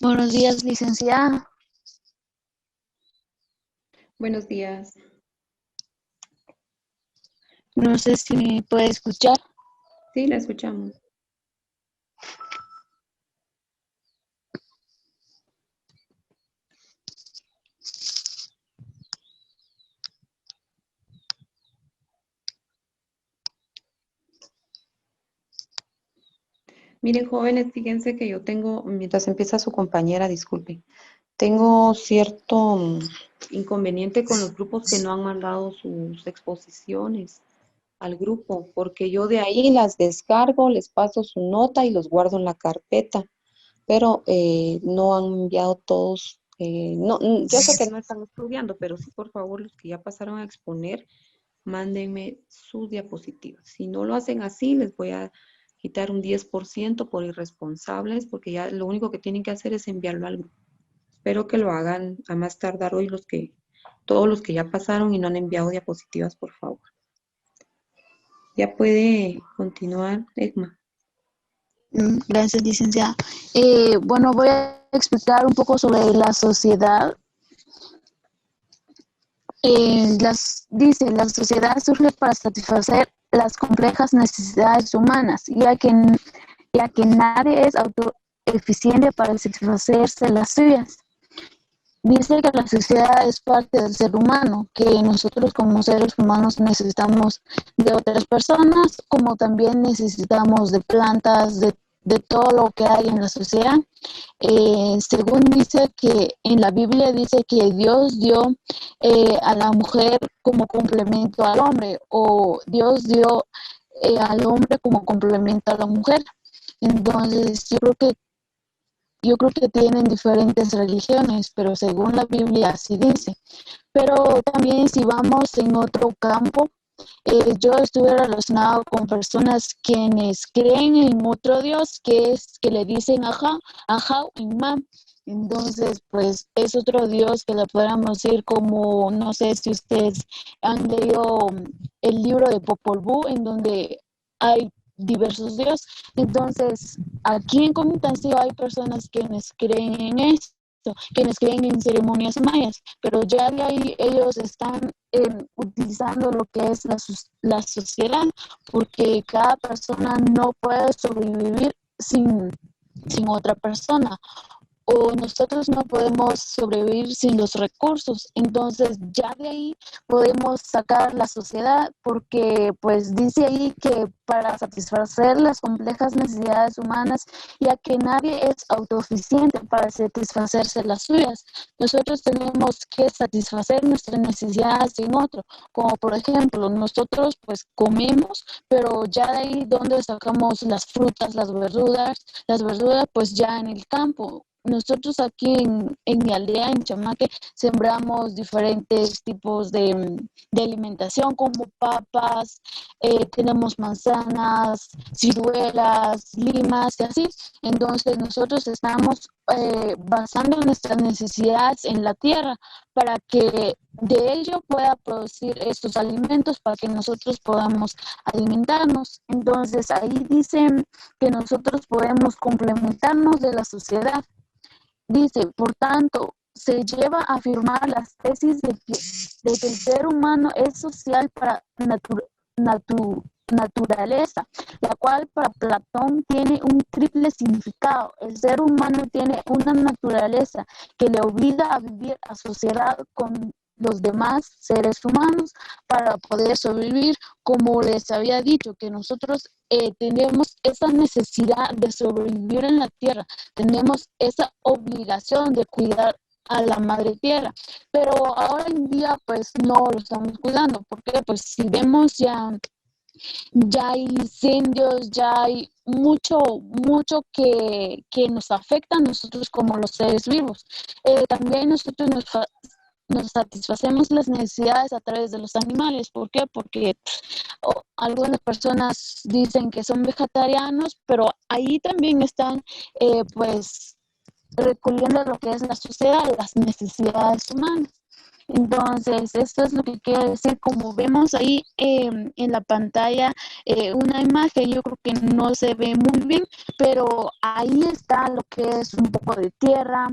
K: Buenos días, licenciada.
C: Buenos días.
K: No sé si me puede escuchar.
C: Sí, la escuchamos. Miren, jóvenes, fíjense que yo tengo, mientras empieza su compañera, disculpe, tengo cierto inconveniente con los grupos que no han mandado sus exposiciones al grupo, porque yo de ahí las descargo, les paso su nota y los guardo en la carpeta, pero no han enviado todos, yo sé que no están estudiando, pero sí, por favor, los que ya pasaron a exponer, mándenme sus diapositivas. Si no lo hacen así, les voy a quitar un 10% por irresponsables, porque ya lo único que tienen que hacer es enviarlo al grupo. Espero que lo hagan a más tardar hoy todos los que ya pasaron y no han enviado diapositivas, por favor. Ya puede continuar, Edma.
K: Gracias, licenciada. Bueno, voy a explicar un poco sobre la sociedad. Dice, la sociedad surge para satisfacer las complejas necesidades humanas, ya que nadie es autoeficiente para satisfacerse las suyas. Dice que la sociedad es parte del ser humano, que nosotros como seres humanos necesitamos de otras personas, como también necesitamos de plantas, de todo lo que hay en la sociedad. Según dice que en la Biblia dice que Dios dio a la mujer como complemento al hombre, o Dios dio al hombre como complemento a la mujer. Entonces yo creo que tienen diferentes religiones, pero según la Biblia así dice. Pero también si vamos en otro campo, yo estuve relacionado con personas quienes creen en otro Dios, que le dicen ajá, imam. Entonces, pues es otro Dios que le podríamos decir como, no sé si ustedes han leído el libro de Popol Vuh, en donde hay diversos dioses. Entonces, aquí en Comitán hay personas quienes creen en esto, quienes creen en ceremonias mayas, pero ya de ahí ellos están utilizando lo que es la sociedad, porque cada persona no puede sobrevivir sin otra persona. o nosotros no podemos sobrevivir sin los recursos. Entonces ya de ahí podemos sacar la sociedad, porque pues dice ahí que para satisfacer las complejas necesidades humanas, ya que nadie es autosuficiente para satisfacerse las suyas, nosotros tenemos que satisfacer nuestras necesidades en otro, como por ejemplo nosotros pues comemos, pero ya de ahí donde sacamos las frutas, las verduras pues ya en el campo. Nosotros aquí en mi aldea, en Chamaque, sembramos diferentes tipos de alimentación como papas, tenemos manzanas, ciruelas, limas y así. Entonces nosotros estamos basando nuestras necesidades en la tierra para que de ello pueda producir estos alimentos para que nosotros podamos alimentarnos. Entonces ahí dicen que nosotros podemos complementarnos de la sociedad. Dice, por tanto, se lleva a afirmar las tesis de que el ser humano es social para naturaleza, la cual para Platón tiene un triple significado. El ser humano tiene una naturaleza que le obliga a vivir asociado con los demás seres humanos para poder sobrevivir, como les había dicho, que nosotros tenemos esa necesidad de sobrevivir en la tierra, tenemos esa obligación de cuidar a la madre tierra, pero ahora en día pues no lo estamos cuidando, porque pues si vemos ya hay incendios, ya hay mucho que nos afecta a nosotros como los seres vivos. También nosotros nos satisfacemos las necesidades a través de los animales. ¿Por qué? Porque algunas personas dicen que son vegetarianos, pero ahí también están pues recorriendo lo que es la sociedad, las necesidades humanas. Entonces, esto es lo que quiere decir, como vemos ahí en la pantalla una imagen, yo creo que no se ve muy bien, pero ahí está lo que es un poco de tierra,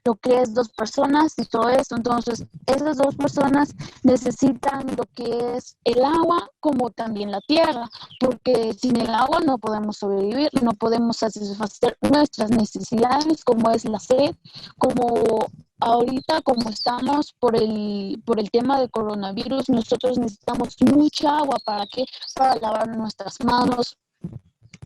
K: lo que es dos personas y todo eso. Entonces, esas dos personas necesitan lo que es el agua como también la tierra, porque sin el agua no podemos sobrevivir, no podemos satisfacer nuestras necesidades, como es la sed, como ahorita como estamos por el tema del coronavirus, nosotros necesitamos mucha agua. ¿Para qué? Para lavar nuestras manos,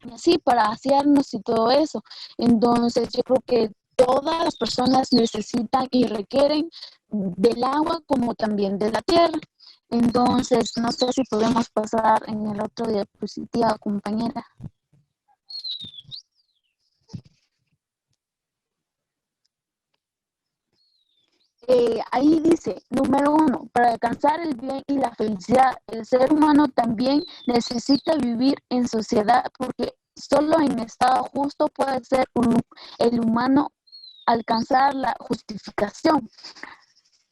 K: y así, para asearnos y todo eso. Entonces, yo creo que todas las personas necesitan y requieren del agua como también de la tierra. Entonces, no sé si podemos pasar en el otro diapositiva, compañera. Ahí dice, número 1, para alcanzar el bien y la felicidad, el ser humano también necesita vivir en sociedad, porque solo en estado justo puede ser el humano alcanzar la justificación.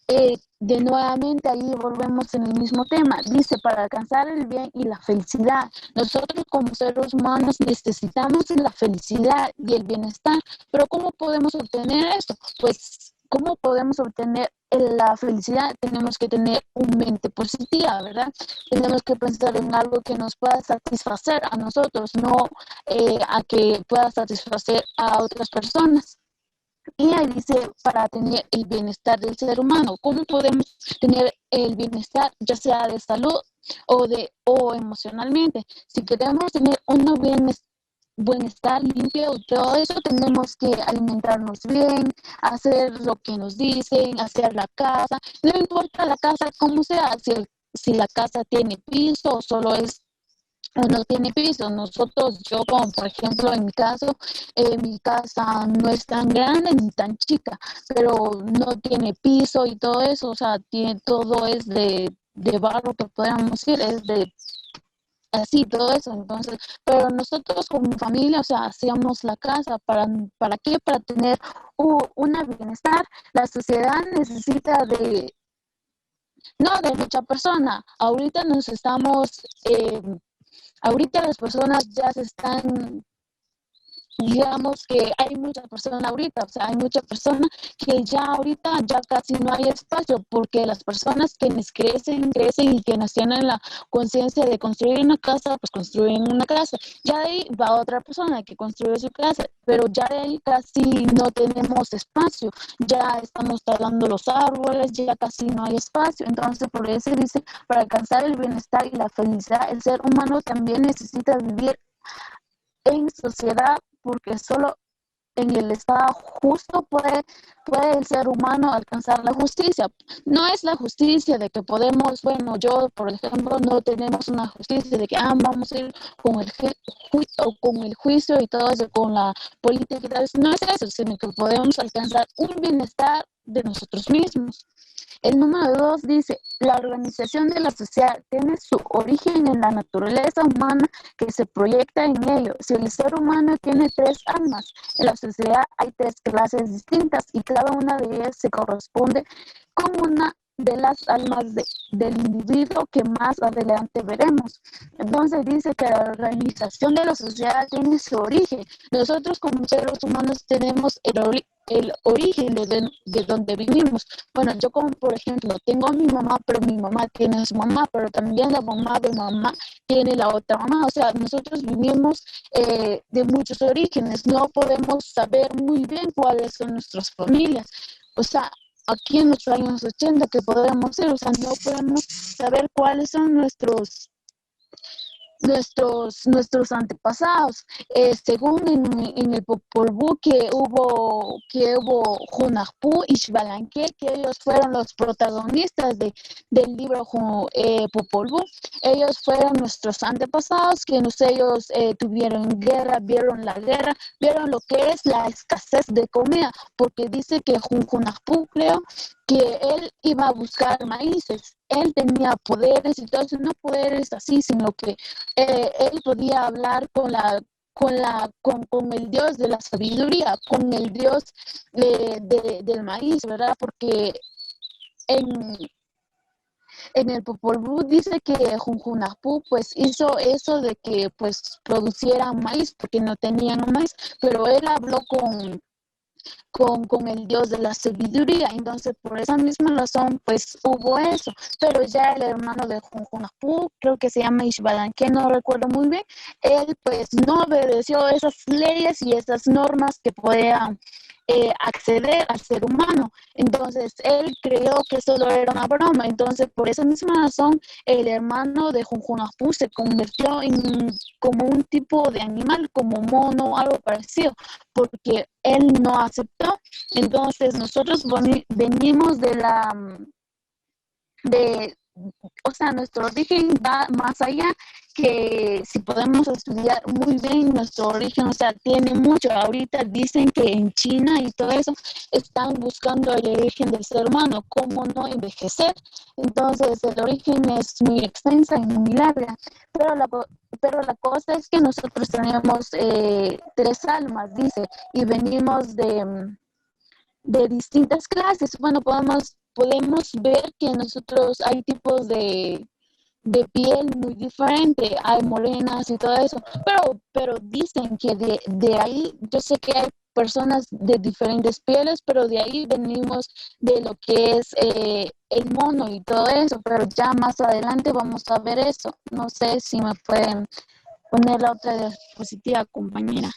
K: De nuevamente ahí volvemos en el mismo tema. Dice, para alcanzar el bien y la felicidad, nosotros como seres humanos necesitamos la felicidad y el bienestar. Pero ¿cómo podemos obtener esto? Pues, ¿cómo podemos obtener la felicidad? Tenemos que tener una mente positiva, ¿verdad? Tenemos que pensar en algo que nos pueda satisfacer a nosotros, no a que pueda satisfacer a otras personas. Y ahí dice, para tener el bienestar del ser humano, ¿cómo podemos tener el bienestar, ya sea de salud o emocionalmente? Si queremos tener un bienestar limpio y todo eso, tenemos que alimentarnos bien, hacer lo que nos dicen, hacer la casa. No importa la casa como sea, si la casa tiene piso o solo es no tiene piso. Yo como por ejemplo en mi caso, mi casa no es tan grande ni tan chica, pero no tiene piso y todo eso, o sea, todo es de barro, que podríamos decir, es de así, todo eso. Entonces, pero nosotros como familia, o sea, hacíamos la casa, ¿para qué? Para tener un bienestar. La sociedad necesita no de mucha persona. Ahorita ahorita las personas ya se están digamos que hay muchas personas ahorita, o sea, hay muchas personas que ya ahorita ya casi no hay espacio porque las personas que crecen y que nos tienen la conciencia de construir una casa, pues construyen una casa. Ya de ahí va otra persona que construye su casa, pero ya de ahí casi no tenemos espacio, ya estamos talando los árboles, ya casi no hay espacio. Entonces, por eso dice, para alcanzar el bienestar y la felicidad, el ser humano también necesita vivir en sociedad, porque solo en el estado justo puede el ser humano alcanzar la justicia. No es la justicia de que podemos, bueno, yo, por ejemplo, no tenemos una justicia de que vamos a ir con el juicio y todo eso, con la política y tal. No es eso, sino que podemos alcanzar un bienestar de nosotros mismos. El número 2 dice, la organización de la sociedad tiene su origen en la naturaleza humana que se proyecta en ello. Si el ser humano tiene 3 almas, en la sociedad hay 3 clases distintas y cada una de ellas se corresponde con una de las almas del individuo que más adelante veremos. Entonces dice que la organización de la sociedad tiene su origen. Nosotros como seres humanos tenemos el origen de donde vivimos. Bueno, yo como por ejemplo tengo a mi mamá, pero mi mamá tiene a su mamá, pero también la mamá de mamá tiene la otra mamá. O sea, nosotros vivimos de muchos orígenes. No podemos saber muy bien cuáles son nuestras familias. O sea, aquí en los años 80 que podemos ser, o sea, no podemos saber cuáles son nuestros antepasados. Según en el Popol Vuh que hubo Hunahpu y Xbalanque, que ellos fueron los protagonistas del libro Popol Vuh. Ellos fueron nuestros antepasados, que ellos tuvieron guerra, vieron la guerra, vieron lo que es la escasez de comida, porque dice que Hunahpu, creo, que él iba a buscar maíces. Él tenía poderes y todo eso, no poderes así, sino que él podía hablar con el Dios de la sabiduría, con el Dios del maíz, ¿verdad? Porque en el Popol Vuh dice que Hunahpu pues hizo eso de que pues producieran maíz, porque no tenían maíz, pero él habló con el Dios de la sabiduría. Entonces por esa misma razón pues hubo eso, pero ya el hermano de Hunahpu, creo que se llama Xbalanque, no recuerdo muy bien, él pues no obedeció esas leyes y esas normas que podían acceder al ser humano. Entonces él creyó que solo era una broma. Entonces por esa misma razón el hermano de Hunahpu se convirtió como un tipo de animal, como mono, algo parecido, porque él no aceptó. Entonces nosotros venimos o sea, nuestro origen va más allá, que si podemos estudiar muy bien nuestro origen, o sea, tiene mucho. Ahorita dicen que en China y todo eso están buscando el origen del ser humano, cómo no envejecer. Entonces el origen es muy extensa y muy larga, pero la cosa es que nosotros tenemos 3 almas, dice, y venimos de distintas clases. Bueno, podemos ver que nosotros hay tipos de piel muy diferente, hay morenas y todo eso, pero dicen que de ahí, yo sé que hay personas de diferentes pieles, pero de ahí venimos de lo que es el mono y todo eso, pero ya más adelante vamos a ver eso. No sé si me pueden poner la otra diapositiva, compañera.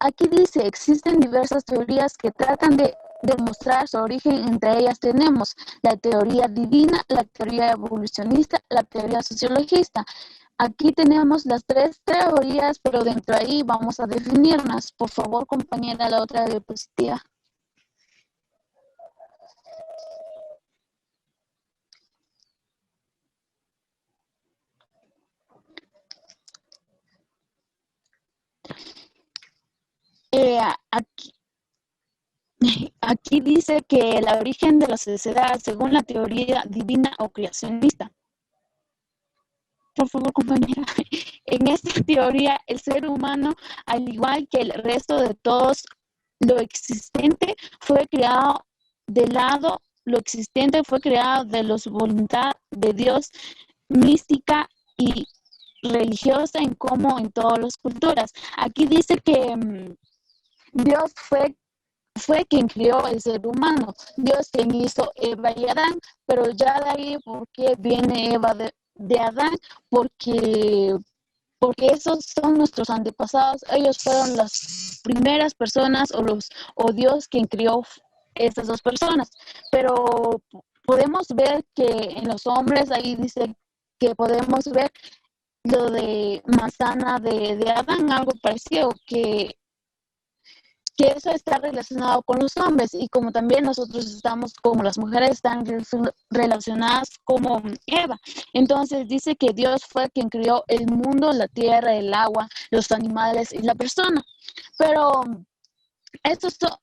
K: Aquí dice, existen diversas teorías que tratan de demostrar su origen. Entre ellas tenemos la teoría divina, la teoría evolucionista, la teoría sociologista. Aquí tenemos las 3 teorías, pero dentro de ahí vamos a definirlas. Por favor, compañera, la otra diapositiva. Aquí dice que el origen de la sociedad según la teoría divina o creacionista. Por favor, compañera. En esta teoría, el ser humano, al igual que el resto de todos, lo existente fue creado de la voluntad de Dios mística y religiosa en como en todas las culturas. Aquí dice que Dios fue quien creó el ser humano, Dios quien hizo Eva y Adán, pero ya de ahí, ¿por qué viene Eva de Adán? Porque esos son nuestros antepasados, ellos fueron las primeras personas o Dios quien crió estas dos personas, pero podemos ver que en los hombres ahí dice que podemos ver lo de manzana de Adán, algo parecido, que eso está relacionado con los hombres y como también nosotros estamos, como las mujeres están relacionadas como Eva. Entonces dice que Dios fue quien creó el mundo, la tierra, el agua, los animales y la persona. Pero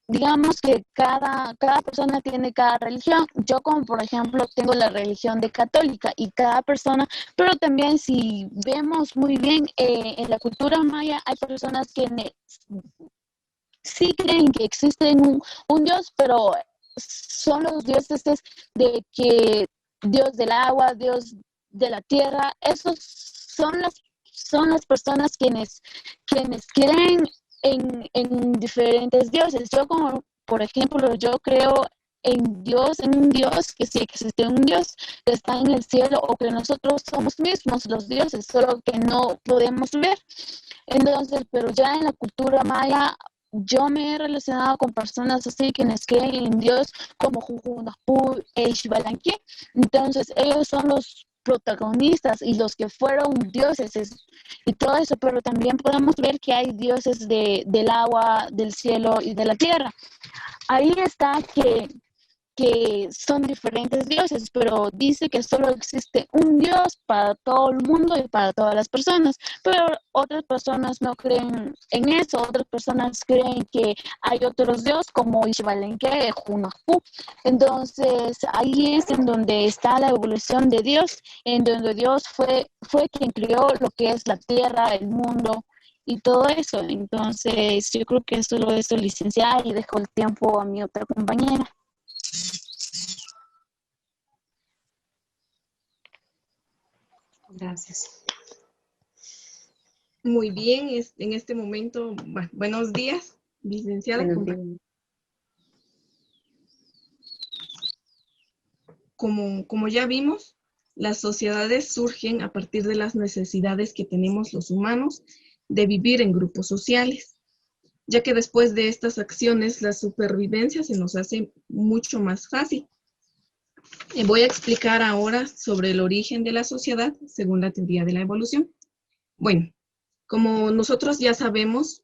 K: digamos que cada persona tiene cada religión. Yo como por ejemplo tengo la religión de católica y cada persona, pero también si vemos muy bien en la cultura maya hay personas que sí creen que existe un Dios, pero son los dioses de que Dios del agua, Dios de la tierra, esos son las personas quienes creen en diferentes dioses. Yo como, por ejemplo, yo creo en Dios, en un Dios, que sí existe un Dios que está en el cielo o que nosotros somos mismos los dioses, solo que no podemos ver. Entonces, pero ya en la cultura maya, yo me he relacionado con personas así quienes creen en Dios como Jujunapú e Ixbalanquí. Entonces, ellos son los protagonistas y los que fueron dioses y todo eso, pero también podemos ver que hay dioses del agua, del cielo y de la tierra. Ahí está que son diferentes dioses, pero dice que solo existe un Dios para todo el mundo y para todas las personas, pero otras personas no creen en eso, otras personas creen que hay otros dioses como Ixbalenque, Junapú. Entonces ahí es en donde está la evolución de Dios, en donde Dios fue quien creó lo que es la tierra, el mundo y todo eso. Entonces yo creo que solo eso, licenciada, y dejo el tiempo a mi otra compañera.
C: Gracias.
L: Muy bien, en este momento, buenos días, licenciada.
C: Buenos días.
L: Como ya vimos, las sociedades surgen a partir de las necesidades que tenemos los humanos de vivir en grupos sociales, ya que después de estas acciones la supervivencia se nos hace mucho más fácil. Voy a explicar ahora sobre el origen de la sociedad según la teoría de la evolución. Bueno, como nosotros ya sabemos,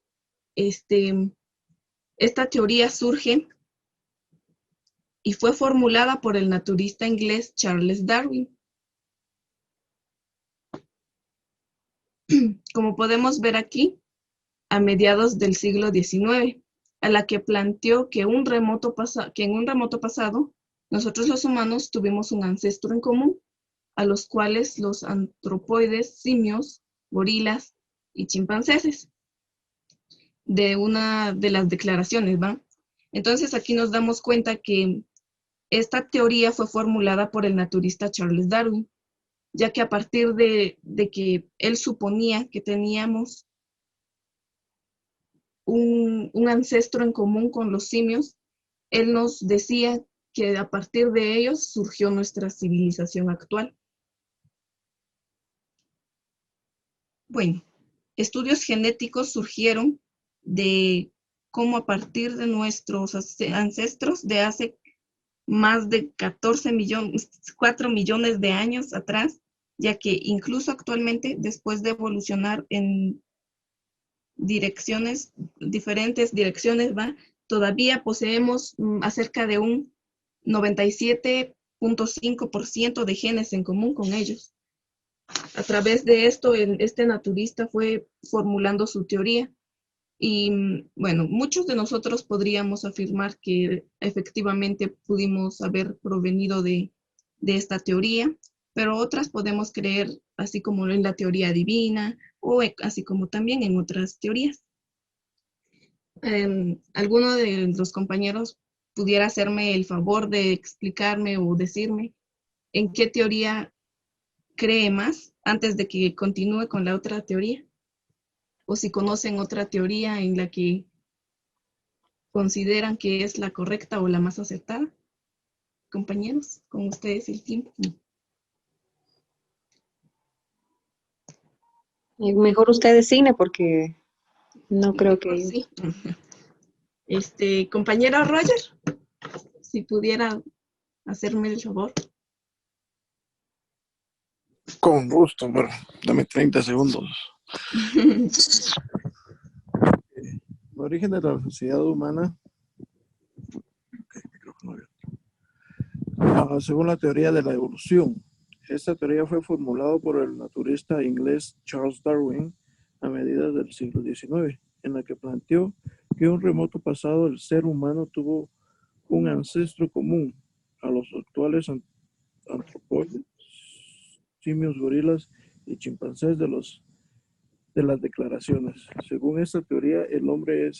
L: esta teoría surge y fue formulada por el naturalista inglés Charles Darwin. Como podemos ver aquí, a mediados del siglo XIX, a la que planteó que en un remoto pasado, nosotros los humanos tuvimos un ancestro en común, a los cuales los antropoides, simios, gorilas y chimpancéses, de una de las declaraciones, ¿va? Entonces aquí nos damos cuenta que esta teoría fue formulada por el naturalista Charles Darwin, ya que a partir de que él suponía que teníamos un ancestro en común con los simios, él nos decía que a partir de ellos surgió nuestra civilización actual. Bueno, estudios genéticos surgieron de cómo a partir de nuestros ancestros de hace más de 4 millones de años atrás, ya que incluso actualmente, después de evolucionar en diferentes direcciones, todavía poseemos acerca de un 97.5% de genes en común con ellos. A través de esto, este naturalista fue formulando su teoría. Y bueno, muchos de nosotros podríamos afirmar que efectivamente pudimos haber provenido de esta teoría, pero otras podemos creer así como en la teoría divina o así como también en otras teorías. ¿Alguno de los compañeros pudiera hacerme el favor de explicarme o decirme en qué teoría cree más antes de que continúe con la otra teoría. O si conocen otra teoría en la que consideran que es la correcta o la más acertada. Compañeros, con ustedes el tiempo.
G: Mejor usted designe porque no creo
L: Mejor
G: que...
L: sí. Compañero Roger, si pudiera hacerme el favor.
H: Con gusto, pero dame 30 segundos. El origen de la sociedad humana, según la teoría de la evolución. Esta teoría fue formulada por el naturalista inglés Charles Darwin a mediados del siglo XIX, en la que planteó que en un remoto pasado el ser humano tuvo un ancestro común a los actuales antropóides, simios, gorilas y chimpancés de las declaraciones. Según esta teoría, el hombre es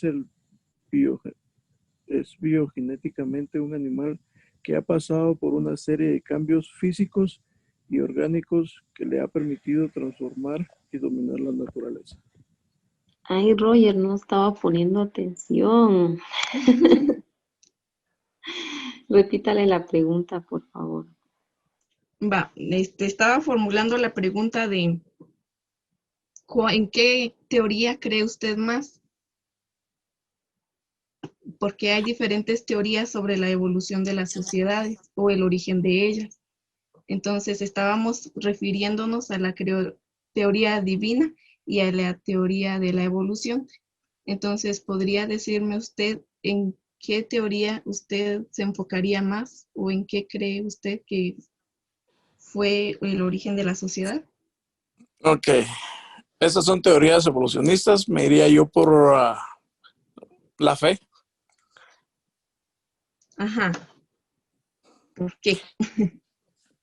H: biogenéticamente un animal que ha pasado por una serie de cambios físicos y orgánicos que le ha permitido transformar y dominar la naturaleza.
C: Ay, Roger, no estaba poniendo atención. Repítale la pregunta, por favor.
L: Estaba formulando la pregunta de ¿en qué teoría cree usted más? Porque hay diferentes teorías sobre la evolución de las sociedades o el origen de ellas. Entonces estábamos refiriéndonos a la teoría divina y a la teoría de la evolución. Entonces, ¿podría decirme usted en qué teoría usted se enfocaría más o en qué cree usted que fue el origen de la sociedad?
H: Ok, estas son teorías evolucionistas, me iría yo por la fe.
L: Ajá. ¿Por qué?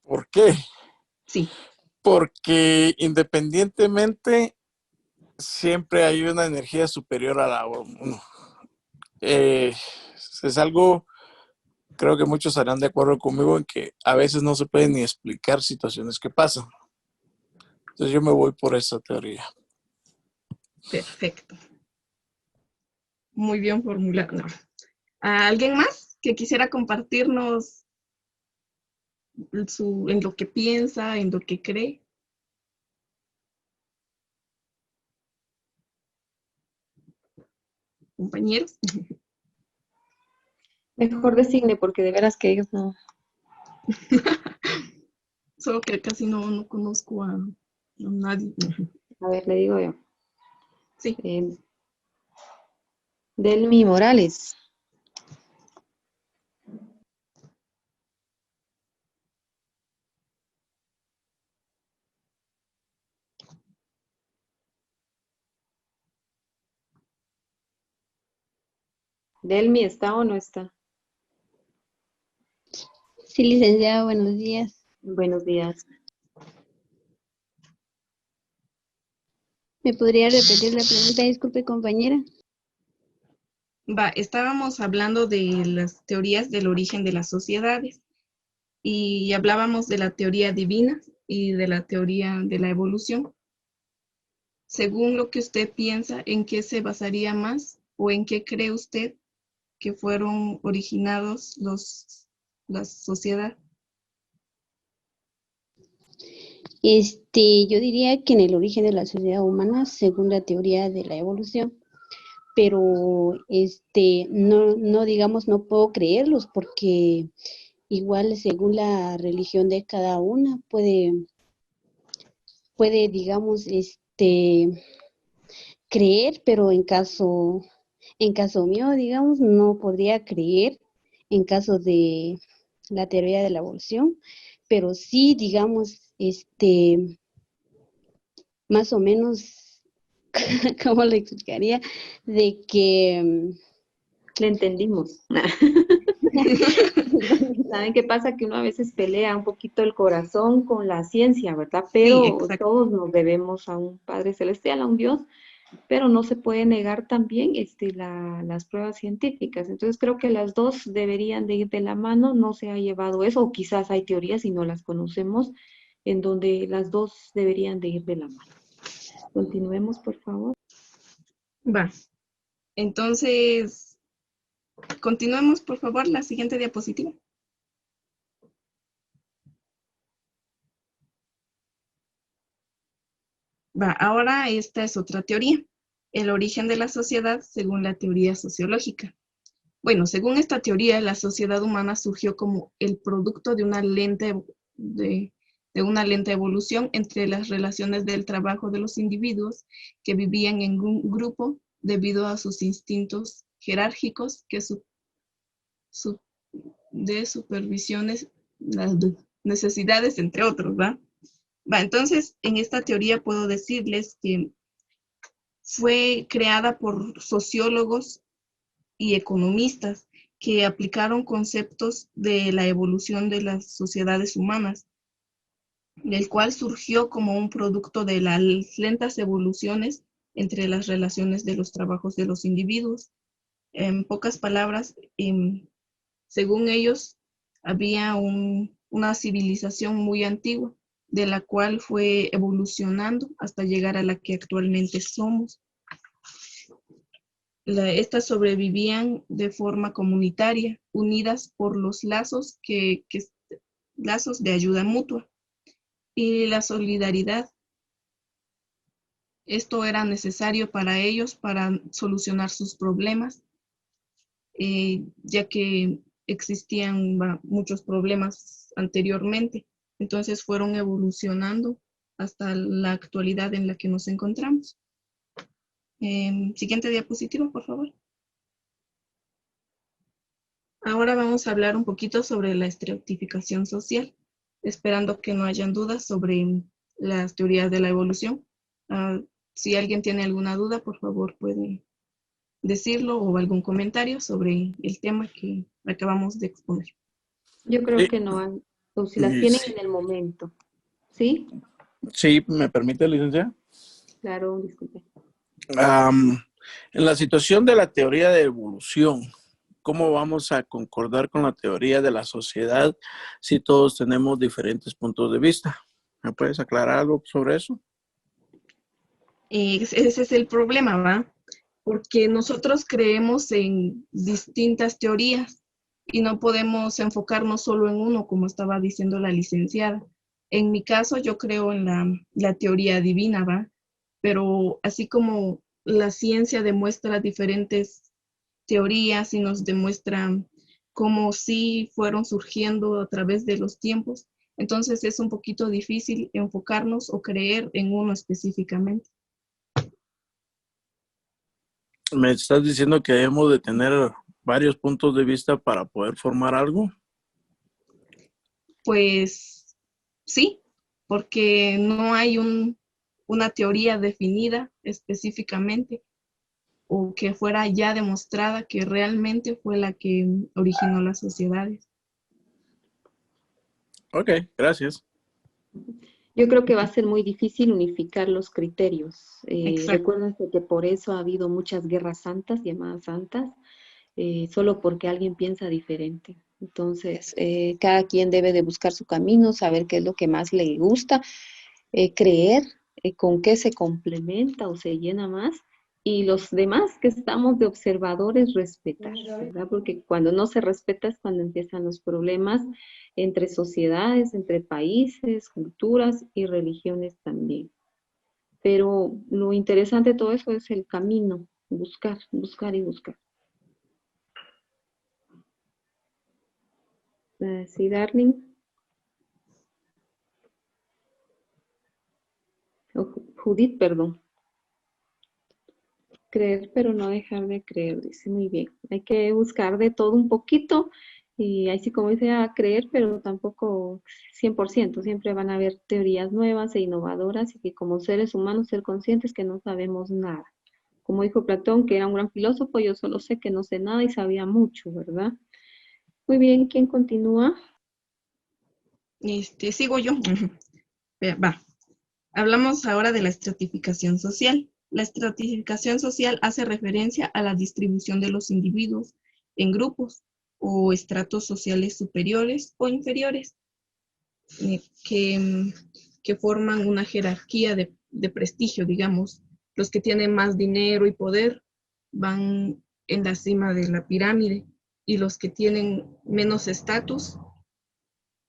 H: ¿Por qué?
L: Sí.
H: Porque independientemente siempre hay una energía superior a la uno. Es algo, creo que muchos estarán de acuerdo conmigo en que a veces no se pueden ni explicar situaciones que pasan. Entonces yo me voy por esa teoría.
L: Perfecto. Muy bien formulado. ¿Alguien más que quisiera compartirnos en lo que piensa, en lo que cree? Compañeros.
C: Mejor designe porque de veras que ellos no.
L: Solo que casi no conozco a nadie.
C: A ver, le digo yo.
L: Sí.
C: Delmi Morales. Delmi, ¿está o no está?
M: Sí, licenciada, buenos días.
C: Buenos días.
M: ¿Me podría repetir la pregunta? Disculpe, compañera.
L: Estábamos hablando de las teorías del origen de las sociedades y hablábamos de la teoría divina y de la teoría de la evolución. Según lo que usted piensa, ¿en qué se basaría más o en qué cree usted que fueron originados la sociedad?
M: Yo diría que en el origen de la sociedad humana, según la teoría de la evolución, pero no digamos, no puedo creerlos porque igual según la religión de cada una puede digamos, creer, pero en caso mío, digamos, no podría creer en caso de la teoría de la evolución, pero sí, digamos, más o menos, ¿cómo le explicaría? De que...
C: Le entendimos. ¿Saben qué pasa? Que uno a veces pelea un poquito el corazón con la ciencia, ¿verdad? Pero
L: Sí,
C: todos nos debemos a un Padre Celestial, a un Dios, pero no se puede negar también las pruebas científicas. Entonces creo que las dos deberían de ir de la mano, no se ha llevado eso, o quizás hay teorías y no las conocemos, en donde las dos deberían de ir de la mano. Continuemos, por favor.
L: Va. Entonces, continuemos, por favor, la siguiente diapositiva. Va, ahora esta es otra teoría. El origen de la sociedad según la teoría sociológica. Bueno, según esta teoría, la sociedad humana surgió como el producto de una lenta evolución entre las relaciones del trabajo de los individuos que vivían en un grupo debido a sus instintos jerárquicos de supervisiones, las necesidades, entre otros, ¿va? Entonces, en esta teoría puedo decirles que fue creada por sociólogos y economistas que aplicaron conceptos de la evolución de las sociedades humanas, el cual surgió como un producto de las lentas evoluciones entre las relaciones de los trabajos de los individuos. En pocas palabras, según ellos, había una civilización muy antigua, de la cual fue evolucionando hasta llegar a la que actualmente somos. Estas sobrevivían de forma comunitaria, unidas por los lazos lazos de ayuda mutua y la solidaridad. Esto era necesario para ellos para solucionar sus problemas, ya que existían muchos problemas anteriormente. Entonces fueron evolucionando hasta la actualidad en la que nos encontramos. Siguiente diapositiva, por favor. Ahora vamos a hablar un poquito sobre la estratificación social, esperando que no hayan dudas sobre las teorías de la evolución. Si alguien tiene alguna duda, por favor puede decirlo o algún comentario sobre el tema que acabamos de exponer.
C: Yo creo que no han, o si las tienen en el momento. ¿Sí?
H: Sí, ¿me permite, licenciada?
C: Claro, disculpe.
H: En la situación de la teoría de evolución, ¿cómo vamos a concordar con la teoría de la sociedad si todos tenemos diferentes puntos de vista? ¿Me puedes aclarar algo sobre eso?
L: Ese es el problema, ¿va? Porque nosotros creemos en distintas teorías y no podemos enfocarnos solo en uno, como estaba diciendo la licenciada. En mi caso, yo creo en la teoría divina, ¿va? Pero así como la ciencia demuestra diferentes teorías y nos demuestra cómo sí fueron surgiendo a través de los tiempos, entonces es un poquito difícil enfocarnos o creer en uno específicamente.
H: ¿Me estás diciendo que debemos de tener varios puntos de vista para poder formar algo?
L: Pues sí, porque no hay una teoría definida específicamente o que fuera ya demostrada que realmente fue la que originó las sociedades.
H: Ok, gracias.
C: Yo creo que va a ser muy difícil unificar los criterios. Recuérdense que por eso ha habido muchas guerras santas, llamadas santas, solo porque alguien piensa diferente. Entonces, cada quien debe de buscar su camino, saber qué es lo que más le gusta, creer con qué se complementa o se llena más, y los demás que estamos de observadores respetar, ¿verdad? Porque cuando no se respeta es cuando empiezan los problemas entre sociedades, entre países, culturas y religiones también. Pero lo interesante de todo eso es el camino, buscar, buscar y buscar. Sí, Darling. Judith, perdón. Creer, pero no dejar de creer, dice, muy bien. Hay que buscar de todo un poquito, y así como dice, a creer, pero tampoco 100%. Siempre van a haber teorías nuevas e innovadoras, y que como seres humanos ser conscientes que no sabemos nada. Como dijo Platón, que era un gran filósofo, yo solo sé que no sé nada y sabía mucho, ¿verdad? Muy bien, ¿quién continúa?
L: Sigo yo. Va. Hablamos ahora de la estratificación social. La estratificación social hace referencia a la distribución de los individuos en grupos o estratos sociales superiores o inferiores. que forman una jerarquía de prestigio, digamos. Los que tienen más dinero y poder van en la cima de la pirámide y los que tienen menos estatus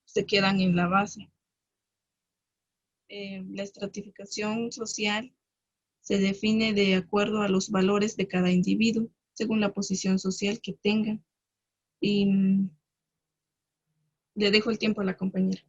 L: se quedan en la base. La estratificación social se define de acuerdo a los valores de cada individuo, según la posición social que tengan. Y le dejo el tiempo a la compañera.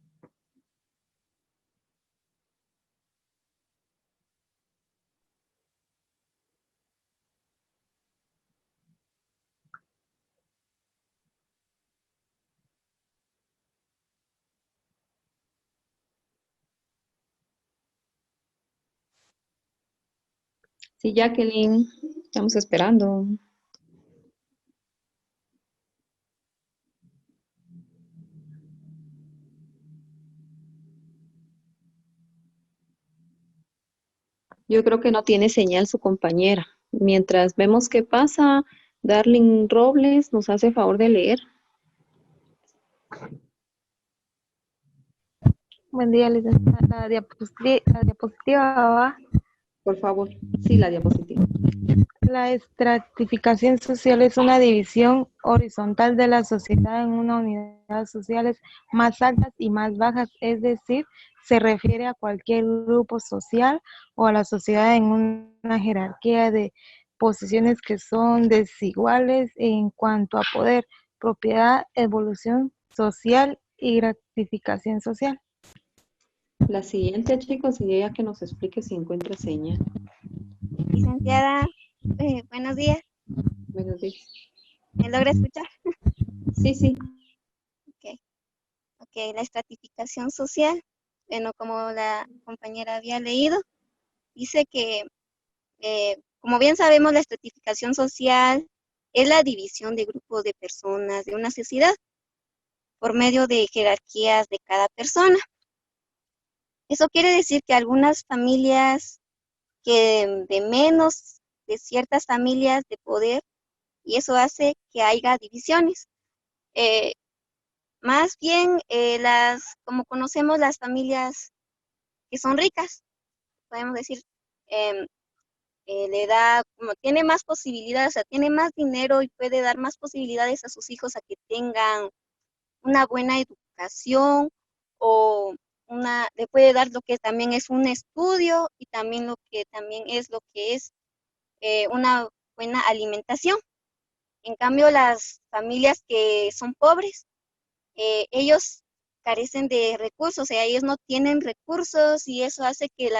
C: Sí, Jacqueline, estamos esperando. Yo creo que no tiene señal su compañera. Mientras vemos qué pasa, Darling Robles nos hace favor de leer.
N: Buen día, licenciada. La diapositiva va.
C: Por favor, sí, la diapositiva.
N: La estratificación social es una división horizontal de la sociedad en una unidad sociales más altas y más bajas, es decir, se refiere a cualquier grupo social o a la sociedad en una jerarquía de posiciones que son desiguales en cuanto a poder, propiedad, evolución social y gratificación social.
C: La siguiente, chicos, sería que nos explique si encuentra señal.
O: Licenciada, buenos días.
C: Buenos días.
O: ¿Me logra escuchar?
C: Sí, sí.
O: Ok, la estratificación social, bueno, como la compañera había leído, dice que, como bien sabemos, la estratificación social es la división de grupos de personas de una sociedad por medio de jerarquías de cada persona. Eso quiere decir que algunas familias que de menos de ciertas familias de poder, y eso hace que haya divisiones. Más bien, como conocemos las familias que son ricas, podemos decir, le da, como tiene más posibilidades, o sea, tiene más dinero y puede dar más posibilidades a sus hijos a que tengan una buena educación o le puede dar lo que también es un estudio y también lo que es una buena alimentación. En cambio, las familias que son pobres, ellos carecen de recursos, o sea, ellos no tienen recursos y eso hace que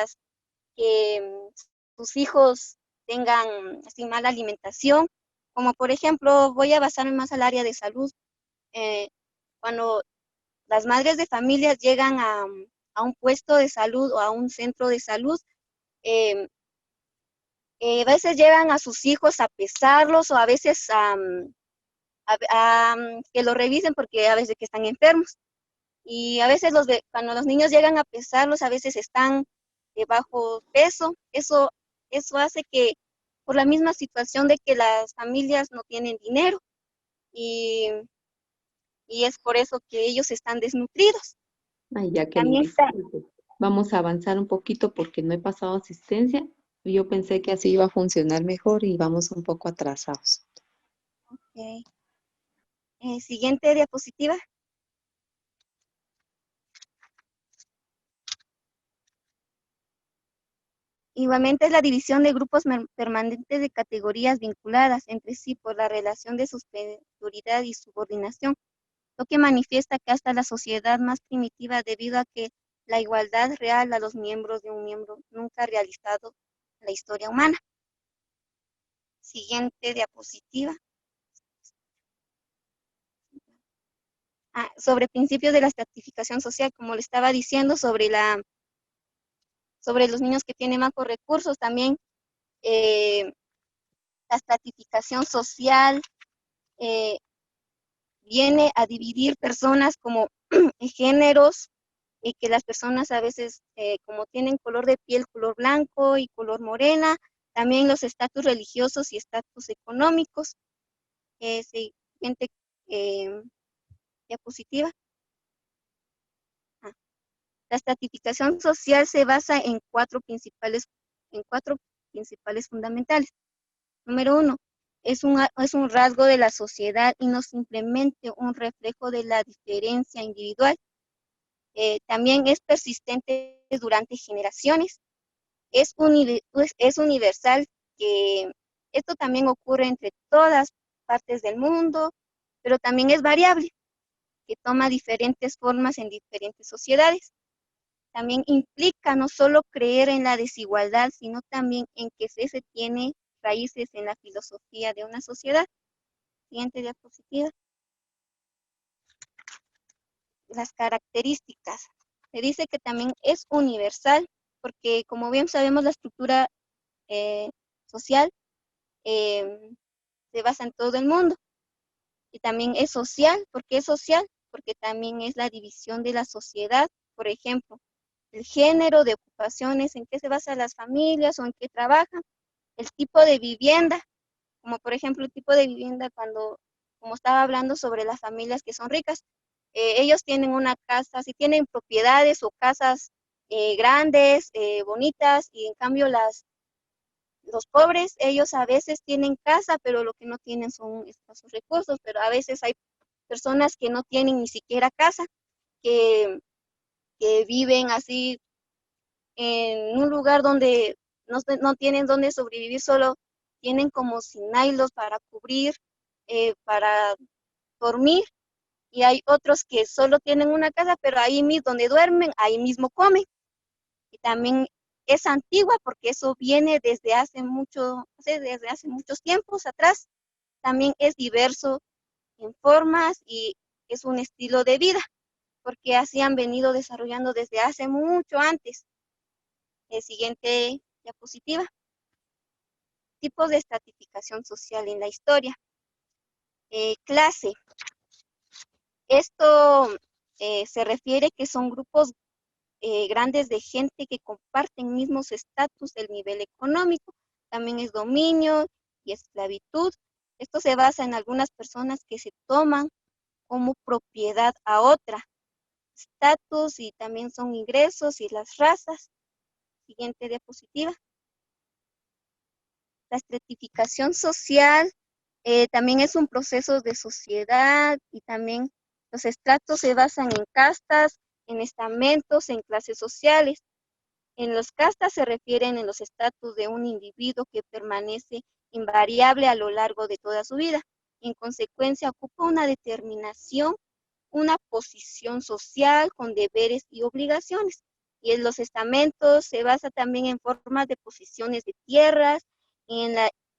O: sus hijos tengan así mala alimentación. Como por ejemplo, voy a basarme más al área de salud. Cuando las madres de familias llegan a un puesto de salud o a un centro de salud, a veces llevan a sus hijos a pesarlos o a veces que los revisen porque a veces que están enfermos. Y a veces cuando los niños llegan a pesarlos, a veces están de bajo peso. Eso hace que, por la misma situación de que las familias no tienen dinero, y es por eso que ellos están desnutridos.
C: Ay, Jacqueline,
O: También
C: disculpe. Vamos a avanzar un poquito porque no he pasado asistencia. Yo pensé que así iba a funcionar mejor y vamos un poco atrasados.
O: Ok. Siguiente diapositiva. Igualmente es la división de grupos permanentes de categorías vinculadas entre sí por la relación de superioridad y subordinación, lo que manifiesta que hasta la sociedad más primitiva, debido a que la igualdad real a los miembros de un miembro nunca ha realizado en la historia humana. Siguiente diapositiva. Sobre principios de la estratificación social, como le estaba diciendo, sobre los niños que tienen más recursos, también la estratificación social viene a dividir personas como géneros, y que las personas a veces, como tienen color de piel, color blanco y color morena, también los estatus religiosos y estatus económicos. Siguiente diapositiva. La estratificación social se basa en cuatro principales fundamentales. Número uno, es un rasgo de la sociedad y no simplemente un reflejo de la diferencia individual. También es persistente durante generaciones. Es universal, que esto también ocurre entre todas partes del mundo, pero también es variable, que toma diferentes formas en diferentes sociedades. También implica no solo creer en la desigualdad, sino también en que se tiene raíces en la filosofía de una sociedad. Siguiente diapositiva. Las características. Se dice que también es universal, porque como bien sabemos, la estructura social se basa en todo el mundo. Y también es social. ¿Por qué es social? Porque también es la división de la sociedad. Por ejemplo, el género de ocupaciones, en qué se basan las familias o en qué trabajan, el tipo de vivienda, como por ejemplo el tipo de vivienda como estaba hablando sobre las familias que son ricas, ellos tienen una casa, si tienen propiedades o casas grandes, bonitas, y en cambio los pobres, ellos a veces tienen casa, pero lo que no tienen son escasos recursos, pero a veces hay personas que no tienen ni siquiera casa, que viven así en un lugar donde no tienen donde sobrevivir, solo tienen como sinailos para cubrir, para dormir, y hay otros que solo tienen una casa, pero ahí mismo donde duermen, ahí mismo comen. Y también es antigua porque eso viene desde hace muchos tiempos atrás. También es diverso en formas y es un estilo de vida, porque así han venido desarrollando desde hace mucho antes. Siguiente diapositiva. Tipos de estratificación social en la historia. Clase. Esto se refiere que son grupos grandes de gente que comparten mismos estatus del nivel económico. También es dominio y esclavitud. Esto se basa en algunas personas que se toman como propiedad a otra. Estatus y también son ingresos y las razas. Siguiente diapositiva. La estratificación social también es un proceso de sociedad y también los estratos se basan en castas, en estamentos, en clases sociales. En los castas se refieren en los estatus de un individuo que permanece invariable a lo largo de toda su vida. En consecuencia, ocupa una determinación, una posición social con deberes y obligaciones. Y en los estamentos se basa también en formas de posiciones de tierras,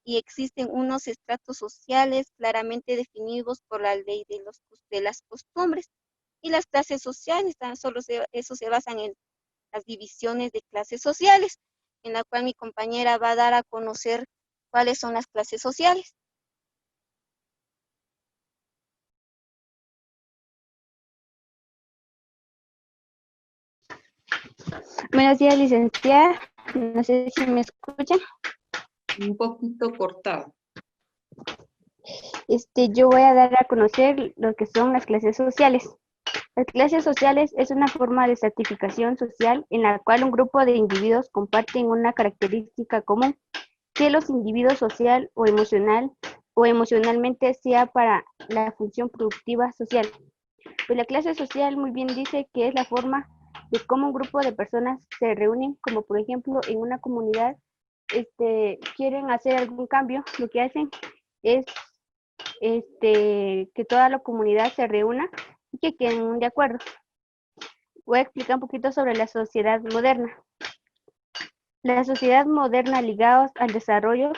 O: y existen unos estratos sociales claramente definidos por la ley de las costumbres. Y las clases sociales, eso se basan en las divisiones de clases sociales, en la cual mi compañera va a dar a conocer cuáles son las clases sociales.
K: Buenos días, licenciada. No sé si me escuchan.
C: Un poquito cortado.
K: Yo voy a dar a conocer lo que son las clases sociales. Las clases sociales es una forma de estratificación social en la cual un grupo de individuos comparten una característica común, que los individuos social o emocionalmente sea para la función productiva social. Pues la clase social muy bien dice que es la forma de cómo un grupo de personas se reúnen, como por ejemplo en una comunidad, quieren hacer algún cambio, lo que hacen es que toda la comunidad se reúna y que queden de acuerdo. Voy a explicar un poquito sobre la sociedad moderna. La sociedad moderna ligados al desarrollo.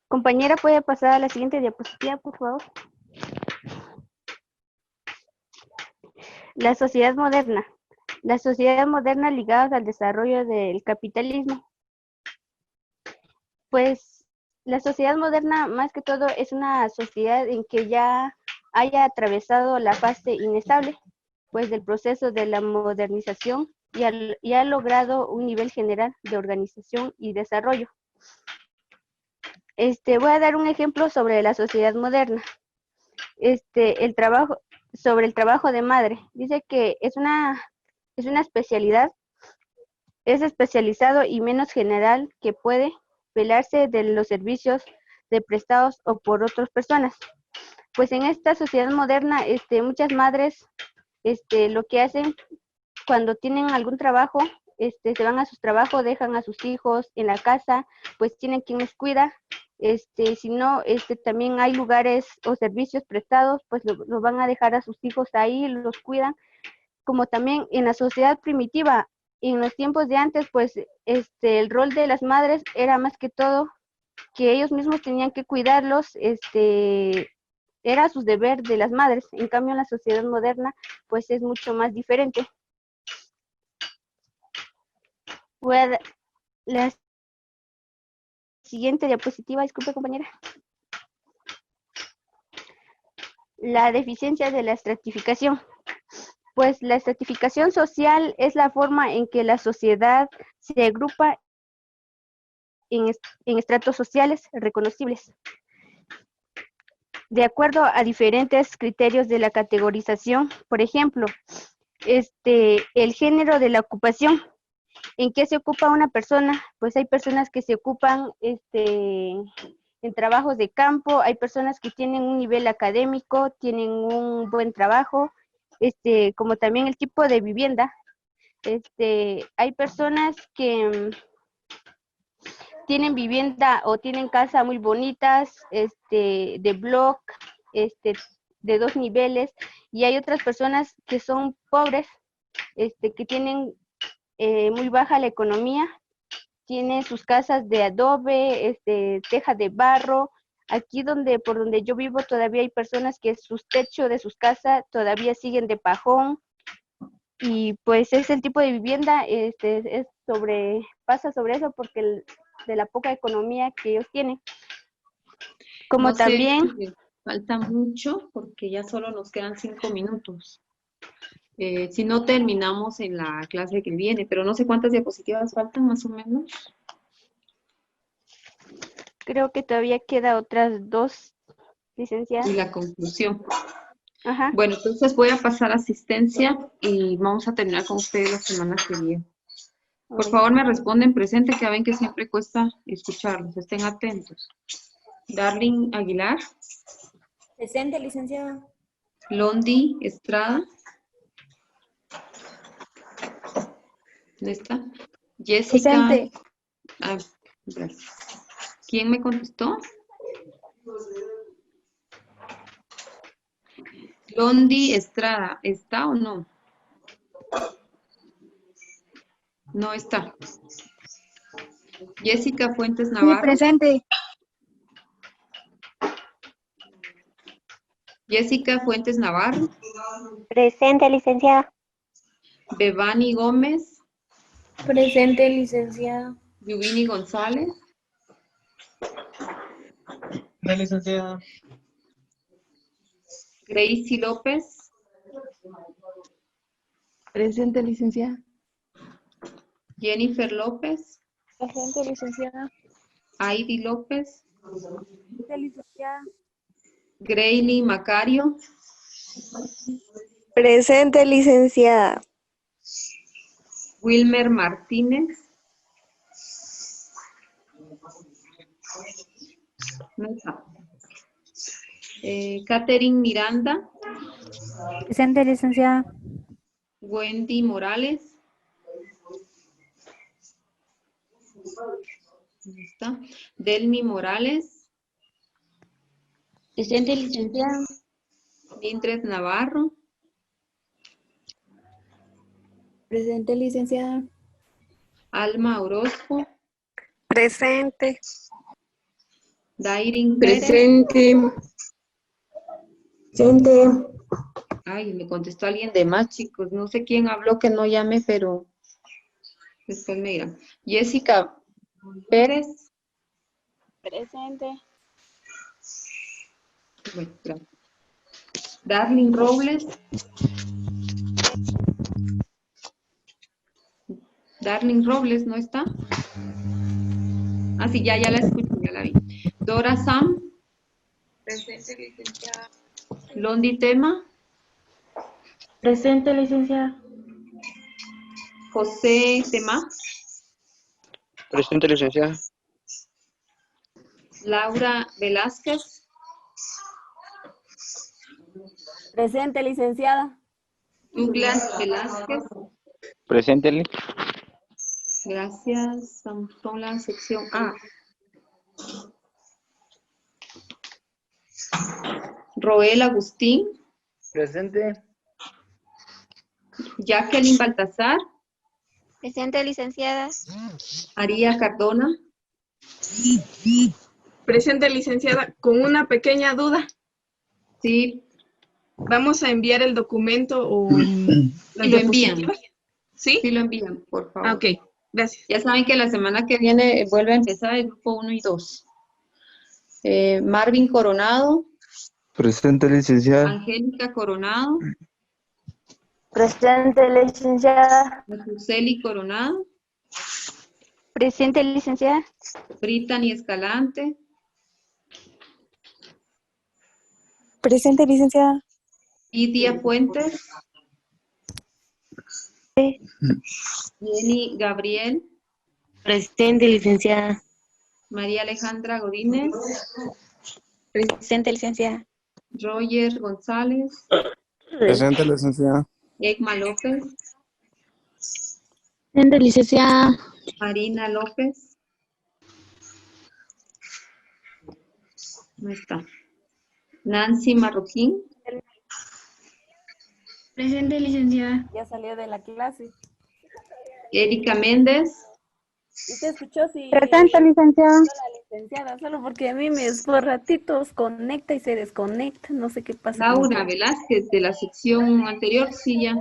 K: Compañera, ¿puede pasar a la siguiente diapositiva, por favor? La sociedad moderna. La sociedad moderna ligados al desarrollo del capitalismo. Pues la sociedad moderna, más que todo, es una sociedad en que ya haya atravesado la fase inestable, pues del proceso de la modernización y ha logrado un nivel general de organización y desarrollo. Voy a dar un ejemplo sobre la sociedad moderna. Sobre el trabajo de madre. Dice que es una
P: es una especialidad, es especializado y menos general que puede velarse de los servicios de prestados o por otras personas. Pues en esta sociedad moderna, muchas madres, lo que hacen cuando tienen algún trabajo, se van a sus trabajos, dejan a sus hijos en la casa, pues tienen quien los cuida. Si no, también hay lugares o servicios prestados, pues lo van a dejar a sus hijos ahí, los cuidan. Como también en la sociedad primitiva, en los tiempos de antes, pues el rol de las madres era más que todo que ellos mismos tenían que cuidarlos, era su deber de las madres. En cambio, en la sociedad moderna, pues es mucho más diferente. Voy a dar la siguiente diapositiva, disculpe compañera. La deficiencia de la estratificación. Pues la estratificación social es la forma en que la sociedad se agrupa en estratos sociales reconocibles, de acuerdo a diferentes criterios de la categorización. Por ejemplo, el género de la ocupación. ¿En qué se ocupa una persona? Pues hay personas que se ocupan en trabajos de campo, hay personas que tienen un nivel académico, tienen un buen trabajo, como también el tipo de vivienda. Hay personas que tienen vivienda o tienen casa muy bonitas, de block, de 2 niveles, y hay otras personas que son pobres, que tienen muy baja la economía, tienen sus casas de adobe, teja de barro. Aquí por donde yo vivo todavía hay personas que sus techos de sus casas todavía siguen de pajón, y pues es el tipo de vivienda, pasa sobre eso porque de la poca economía que ellos tienen. Como
C: No sé,
P: también...
C: falta mucho porque ya solo nos quedan 5 minutos. Si no terminamos en la clase que viene, pero no sé cuántas diapositivas faltan más o menos.
P: Creo que todavía queda otras 2, licenciada.
C: Y la conclusión.
P: Ajá.
C: Bueno, entonces voy a pasar asistencia y vamos a terminar con ustedes la semana que viene. Por favor, me responden presente, que ven que siempre cuesta escucharlos. Estén atentos. Darling Aguilar.
Q: Presente, licenciada.
C: Londi Estrada. ¿Dónde está? Jessica.
Q: Presente.
C: Ah, gracias. ¿Quién me contestó? Londi Estrada, ¿está o no? No está. Jessica Fuentes Navarro.
Q: Sí, presente.
C: Jessica Fuentes Navarro.
P: Presente, licenciada.
C: Bebani Gómez.
Q: Presente, licenciada.
C: Yuvini González.
R: La licenciada.
C: Gracie López.
Q: Presente, licenciada.
C: Jennifer López.
Q: Presente, licenciada.
C: Heidi López.
Q: Presente, licenciada.
C: Grayly Macario.
Q: Presente, licenciada.
C: Wilmer Martínez. No está. Catherine Miranda.
Q: Presente, licenciada.
C: Wendy Morales. ¿Dónde está? Delmi Morales.
M: Presente, licenciada.
C: Mildred Navarro.
Q: Presente, licenciada.
C: Alma Orozco.
Q: Presente.
C: Dairin
Q: Presente.
C: Presente. Ay, me contestó alguien de más, chicos. No sé quién habló, que no llame, pero después me dirán. Jessica Pérez.
P: Presente.
C: Bueno, gracias. Darling Robles. Darling Robles, ¿no está? Ah, sí, ya la escuché, ya la vi. Dora Sam.
Q: Presente, licenciada.
C: Londi Tema.
Q: Presente, licenciada.
C: José Temá.
S: Presente, licenciada.
C: Laura Velázquez.
T: Presente, licenciada.
C: Douglas Velázquez.
S: Presente, Li.
C: Gracias. Vamos con la sección A. Roel Agustín.
E: Presente.
C: Jacqueline Baltazar.
O: Presente, licenciada.
C: María Cardona.
L: Presente, licenciada, con una pequeña duda.
C: Sí.
L: ¿Vamos a enviar el documento o las
C: Lo envían.
L: diapositivas? ¿Sí?
C: Sí, lo envían, por favor.
L: Ok, gracias.
C: Ya saben que la semana que viene vuelve a empezar el grupo 1 y 2. Marvin Coronado.
S: Presente, licenciada.
C: Angélica Coronado.
K: Presente, licenciada.
C: Suseli Coronado.
P: Presente, licenciada.
C: Brittany Escalante.
Q: Presente, licenciada.
C: Lidia Fuentes. Jenny Gabriel.
T: Presente, licenciada.
C: María Alejandra Godínez.
T: Presente, licenciada.
C: Roger González.
S: Presente, licenciada.
C: Egma López.
K: Presente, licenciada.
C: Marina López. No está. Nancy Marroquín.
I: Presente, licenciada.
T: Ya salió de la clase.
C: Erika Méndez.
T: ¿Y te escuchó? Sí.
K: Presente, licenciada.
T: La licenciada, solo porque a mí por ratitos conecta y se desconecta. No sé qué pasa.
C: Laura Velázquez, de la sección anterior, sí ya.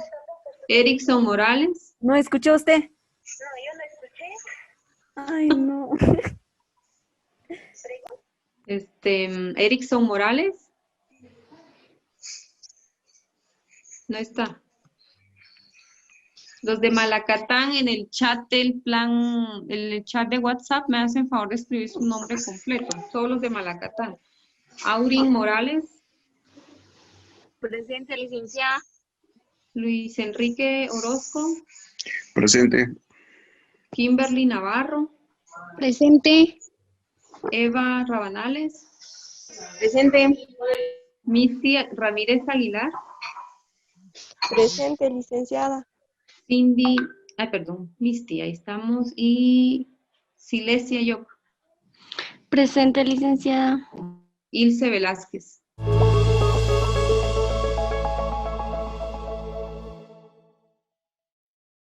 C: Erickson Morales.
T: ¿No escuchó usted? No, yo no escuché. Ay, no.
C: Erickson Morales. No está. Los de Malacatán en el chat del plan, en el chat de WhatsApp, me hacen favor de escribir su nombre completo. Todos los de Malacatán. Aurin Morales.
T: Presente, licenciada.
C: Luis Enrique Orozco.
J: Presente.
C: Kimberly Navarro.
K: Presente.
C: Eva Rabanales.
T: Presente.
C: Misty Ramírez Aguilar.
Q: Presente, licenciada.
C: Cindy, Misty, ahí estamos. Y Silesia Yoc.
K: Presente, licenciada.
C: Ilse Velázquez.